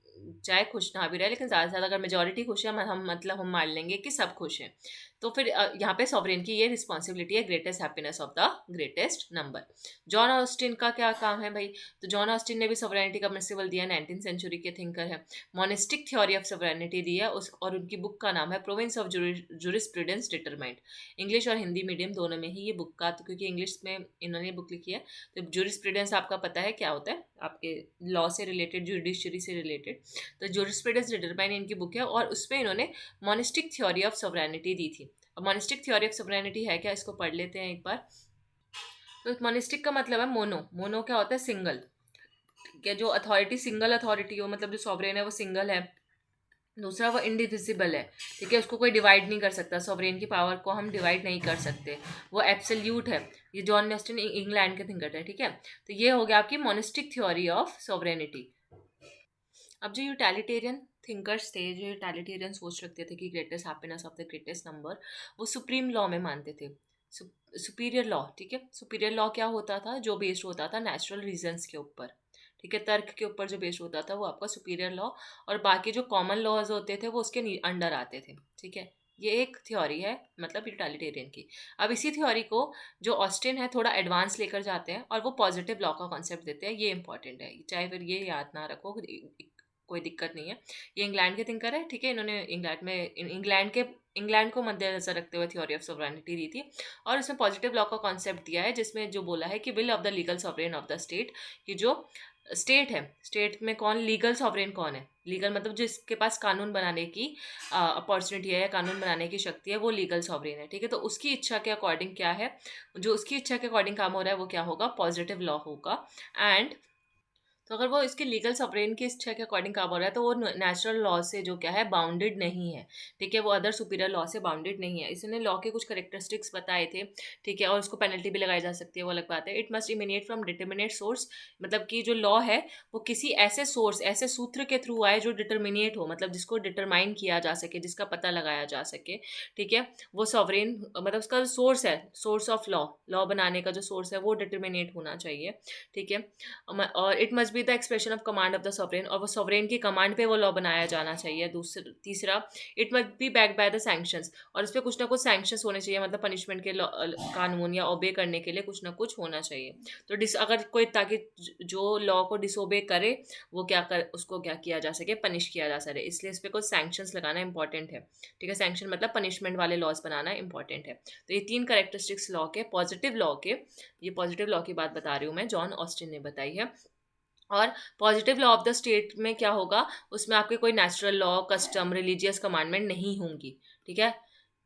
चाहे खुश ना भी रहे, लेकिन ज़्यादा से ज़्यादा अगर मेजोरिटी खुश है, हम मतलब हम मान लेंगे कि सब खुश हैं, तो फिर यहाँ पे सॉवरेन की ये रिस्पॉन्सिबिलिटी है, greatest happiness of the greatest number. John Austin का क्या काम है भाई, तो जॉन ऑस्टिन ने भी सॉवरेनिटी का प्रिंसिपल दिया, 19th सेंचुरी के थिंकर है। मोनिस्टिक थ्योरी ऑफ सॉवरेनिटी दी है उस, और उनकी बुक का नाम है province of jurisprudence determined. English और हिंदी मीडियम दोनों में ही ये बुक का, तो क्योंकि इंग्लिश में इन्होंने बुक लिखी है, तो जूरिस्प्रूडेंस आपका पता है क्या होता है, आपके लॉ से रिलेटेड, जुडिशरी से रिलेटेड। तो जूरिस्प्रूडेंस डिटरमाइंड इनकी बुक है, और उसमें इन्होंने मोनिस्टिक थ्योरी ऑफ सॉवरेनिटी दी थी। अब मोनिस्टिक थ्योरी ऑफ सॉवरेनिटी है क्या, इसको पढ़ लेते हैं एक बार। तो मोनिस्टिक का मतलब है मोनो। मोनो क्या होता है, सिंगल, ठीक है। जो अथॉरिटी सिंगल अथॉरिटी हो, मतलब जो सॉवरेन है वो सिंगल है। दूसरा वो इंडिविजिबल है, ठीक है, उसको कोई डिवाइड नहीं कर सकता, सॉवरेन की पावर को हम डिवाइड नहीं कर सकते, वो एब्सोल्यूट है। ये जॉन ऑस्टिन इंग्लैंड के थिंकर है, ठीक है। तो ये हो गया आपकी मोनिस्टिक थ्योरी ऑफ सॉवरेनिटी। अब जो यूटिलिटेरियन थिंकर्स थे, जो यूटिलिटेरियन सोच रखते थे कि greatest happiness of the greatest number, वो सुप्रीम लॉ में मानते थे, सुपीरियर लॉ, ठीक है। सुपीरियर लॉ क्या होता था, जो बेस्ड होता था नेचुरल रीजंस के ऊपर, ठीक है, तर्क के ऊपर जो बेस्ड होता था वो आपका सुपीरियर लॉ। और बाकी जो कॉमन लॉज होते थे वो उसके अंडर आते थे, ठीक है। ये एक थ्योरी है मतलब यूटिलिटेरियन की। अब इसी थ्योरी को जो ऑस्टिन है थोड़ा एडवांस लेकर जाते हैं, और वो पॉजिटिव लॉ का कॉन्सेप्ट देते हैं। ये इंपॉर्टेंट है, चाहे फिर ये याद ना रखो, कोई दिक्कत नहीं है। ये इंग्लैंड के थिंकर है, ठीक है। इन्होंने इंग्लैंड को मद्देनजर रखते हुए थ्योरी ऑफ सॉवरेनिटी दी थी, और उसमें पॉजिटिव लॉ का कॉन्सेप्ट दिया है, जिसमें जो बोला है कि will of the legal sovereign of the state, कि जो स्टेट है, स्टेट में कौन लीगल सॉवरेन कौन है, लीगल मतलब जिसके पास कानून बनाने की अपॉर्चुनिटी है या कानून बनाने की शक्ति है, वो लीगल सॉवरेन है, ठीक है। तो उसकी इच्छा के अकॉर्डिंग क्या है, जो उसकी इच्छा के अकॉर्डिंग काम हो रहा है वो क्या होगा, पॉजिटिव लॉ होगा। एंड तो अगर वो इसके लीगल सॉवरेन की इच्छा के अकॉर्डिंग काम हो रहा है तो वो नेचुरल लॉ से जो क्या है बाउंडेड नहीं है, ठीक है, वो अदर सुपीरियर लॉ से बाउंडेड नहीं है। इसने लॉ के कुछ करेक्टरिस्टिक्स बताए थे, ठीक है, और उसको पेनल्टी भी लगाई जा सकती है, वो अलग बात है। It must emanate from determinate source, मतलब कि जो लॉ है वो किसी ऐसे सोर्स, ऐसे सूत्र के थ्रू आए जो डिटर्मिनेट हो, मतलब जिसको डिटरमाइन किया जा सके, जिसका पता लगाया जा सके, ठीक है। वो सॉवरेन मतलब उसका सोर्स है, सोर्स ऑफ लॉ, लॉ बनाने का जो सोर्स है वो डिटर्मिनेट होना चाहिए, ठीक है। और it must be the expression of command of the sovereign, और वो सॉवरेन की कमांड पे वो लॉ बनाया जाना चाहिए। तीसरा, it must be backed by the sanctions, और इस पर कुछ ना कुछ सैंक्शंस होने चाहिए, मतलब पनिशमेंट के कानून या ओबे करने के लिए कुछ ना कुछ होना चाहिए। तो अगर कोई, ताकि जो लॉ को डिसोबे करे वो क्या कर, उसको क्या किया जा सके, पनिश किया जा सके, इसलिए इस पर कुछ सैंक्शंस लगाना इंपॉर्टेंट है, ठीक है। सैंक्शन मतलब पनिशमेंट वाले लॉज बनाना इंपॉर्टेंट है। तो ये 3 कैरेक्टरिस्टिक्स लॉ के, पॉजिटिव लॉ के, ये पॉजिटिव लॉ की बात बता रही हूँ मैं, जॉन ऑस्टिन ने बताई है। और positive law of the state में क्या होगा, उसमें आपके कोई natural law, custom, religious commandment नहीं होंगी, ठीक है।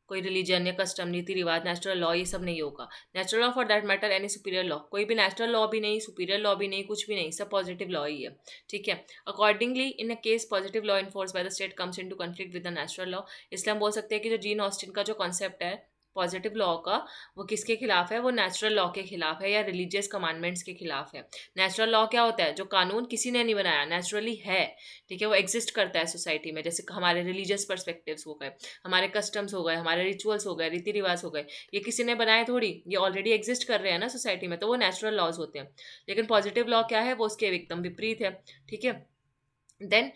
कोई रिलीजन या कस्टम, रीति रिवाज, नेचुरल लॉ, ये सब नहीं होगा। Natural law for that matter any superior law, कोई भी नेचुरल लॉ भी नहीं, सुपीरियर लॉ भी नहीं, कुछ भी नहीं, सब पॉजिटिव लॉ ही है। ठीक है। Accordingly in a case positive law enforce by the state comes into conflict with the natural law, इसलिए हम बोल सकते हैं कि जो जीन ऑस्टिन का जो कॉन्सेप्ट है पॉजिटिव लॉ का, वो किसके खिलाफ है? वो नेचुरल लॉ के खिलाफ है या रिलीजियस कमांडमेंट्स के खिलाफ है। नेचुरल लॉ क्या होता है? जो कानून किसी ने नहीं बनाया, नेचुरली है। ठीक है, वो एग्जिस्ट करता है सोसाइटी में, जैसे हमारे रिलीजियस पर्सपेक्टिव्स हो गए, हमारे कस्टम्स हो गए, हमारे रिचुअल्स हो गए, रीति रिवाज हो गए, ये किसी ने बनाए थोड़ी, ये ऑलरेडी एग्जिस्ट कर रहे हैं ना सोसाइटी में, तो वो नेचुरल लॉज होते हैं। लेकिन पॉजिटिव लॉ क्या है? वो उसके एकदम विपरीत है। ठीक है। Then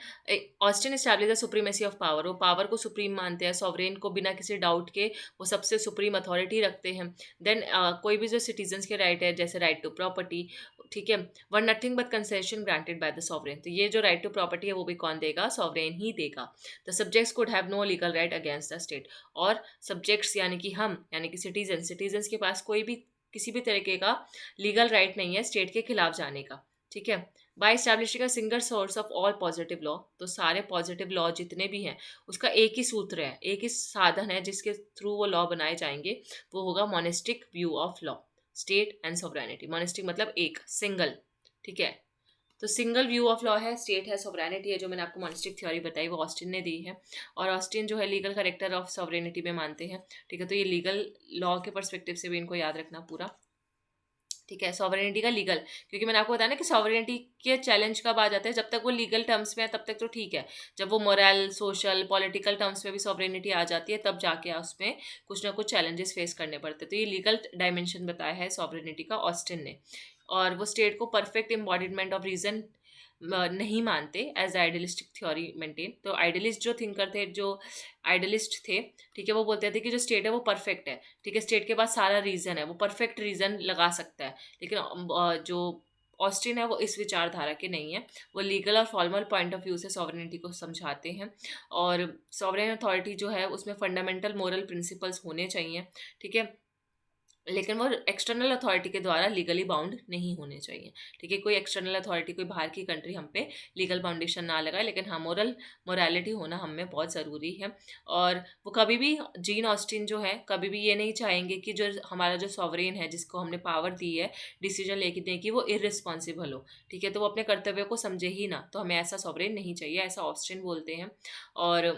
Austin establish the supremacy of power, वो पावर को सुप्रीम मानते हैं, सॉवरेन को बिना किसी डाउट के वो सबसे सुप्रीम अथॉरिटी रखते हैं। देन कोई भी जो सिटीजन्स के राइट है, जैसे राइट टू प्रॉपर्टी, ठीक है, were nothing but concession granted by the sovereign, तो ये जो राइट टू प्रॉपर्टी है वो भी कौन देगा? सॉवरेन ही देगा। The subjects could have no legal right against the state, और सब्जेक्ट्स यानी कि हम, यानी कि सिटीजन्स के पास कोई भी किसी भी तरीके का लीगल राइट नहीं है स्टेट के खिलाफ जाने का। ठीक है। By establishing a single source of all positive law, तो सारे पॉजिटिव लॉ जितने भी हैं उसका एक ही सूत्र है, एक ही साधन है जिसके थ्रू वो लॉ बनाए जाएंगे, वो होगा monistic view of law, state and sovereignty. Monistic मतलब एक, सिंगल। ठीक है। तो सिंगल व्यू ऑफ लॉ है, स्टेट है, सॉवरेनिटी है, जो मैंने आपको मोनिस्टिक थ्योरी बताई वो ऑस्टिन ने दी है, और ऑस्टिन जो है लीगल करेक्टर ऑफ सॉवरेनिटी में मानते हैं। ठीक है, तो ये लीगल लॉ के परस्पेक्टिव से भी इनको याद रखना पूरा। ठीक है, सॉवरेनिटी का लीगल, क्योंकि मैंने आपको बताया ना कि सॉवरेनिटी के चैलेंज कब आ जाते हैं? जब तक वो लीगल टर्म्स में है तब तक तो ठीक है, जब वो मोरल, सोशल, पॉलिटिकल टर्म्स में भी सॉवरेनिटी आ जाती है तब जाके उसमें कुछ ना कुछ चैलेंजेस फेस करने पड़ते हैं। तो ये लीगल डायमेंशन बताया है सॉवरेनिटी का ऑस्टिन ने, और वो स्टेट को परफेक्ट एम्बॉडीमेंट ऑफ रीजन नहीं मानते एज आइडियलिस्टिक थ्योरी मेंटेन। तो आइडियलिस्ट जो थिंकर थे, जो आइडियलिस्ट थे, ठीक है, वो बोलते थे कि जो स्टेट है वो परफेक्ट है। ठीक है, स्टेट के पास सारा रीज़न है, वो परफेक्ट रीज़न लगा सकता है। लेकिन जो ऑस्टिन है वो इस विचारधारा के नहीं है, वो लीगल और फॉर्मल पॉइंट ऑफ व्यू से सॉवरेनिटी को समझाते हैं, और सॉवरेन अथॉरिटी जो है उसमें फंडामेंटल मोरल प्रिंसिपल्स होने चाहिए। ठीक है, लेकिन वो एक्सटर्नल अथॉरिटी के द्वारा लीगली बाउंड नहीं होने चाहिए। ठीक है, कोई एक्सटर्नल अथॉरिटी, कोई बाहर की कंट्री हम पे लीगल बाउंडेशन ना लगाए, लेकिन हाँ मोरालिटी होना हम में बहुत ज़रूरी है। और वो कभी भी, जीन ऑस्टिन जो है, कभी भी ये नहीं चाहेंगे कि जो हमारा जो सॉवरेन है जिसको हमने पावर दी है डिसीजन लेने की, वो इररिस्पॉन्सिबल हो। ठीक है, तो वो अपने कर्तव्य को समझे ही ना, तो हमें ऐसा सॉवरेन नहीं चाहिए, ऐसा ऑस्टिन बोलते हैं। और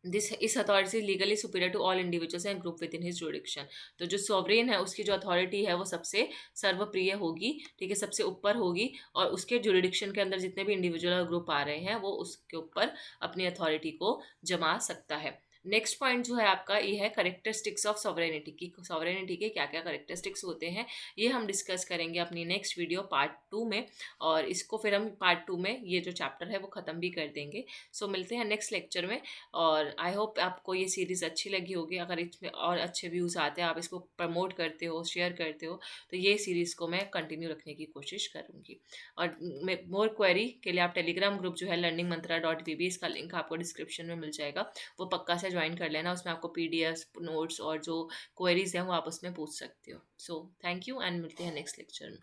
दिस इस authority is legally superior to all individuals and group within his jurisdiction, तो जो सॉवरेन है उसकी जो अथॉरिटी है वो सबसे सर्वप्रिय होगी। ठीक है, सबसे ऊपर होगी, और उसके जुरिडिक्शन के अंदर जितने भी इंडिविजुअल और ग्रुप आ रहे हैं वो उसके ऊपर अपनी अथॉरिटी को जमा सकता है। नेक्स्ट पॉइंट जो है आपका ये है करेक्टरिस्टिक्स ऑफ सॉवरेनिटी की, सॉवरेनिटी के क्या क्या करेक्टरिस्टिक्स होते हैं, ये हम डिस्कस करेंगे अपनी नेक्स्ट वीडियो पार्ट 2 में, और इसको फिर हम पार्ट 2 में ये जो चैप्टर है वो ख़त्म भी कर देंगे। सो मिलते हैं नेक्स्ट लेक्चर में, और आई होप आपको ये सीरीज़ अच्छी लगी होगी। अगर इसमें और अच्छे व्यूज़ आते हैं, आप इसको प्रमोट करते हो, शेयर करते हो, तो ये सीरीज़ को मैं कंटिन्यू रखने की कोशिश करूँगी। और मोर क्वेरी के लिए आप टेलीग्राम ग्रुप जो है learningmantra.vb, इसका लिंक आपको डिस्क्रिप्शन में मिल जाएगा, वो पक्का से ज्वाइन कर लेना। उसमें आपको पीडीएफ, नोट्स और जो क्वेरीज हैं वो आप उसमें पूछ सकते हो। सो थैंक यू, एंड मिलते हैं नेक्स्ट लेक्चर में।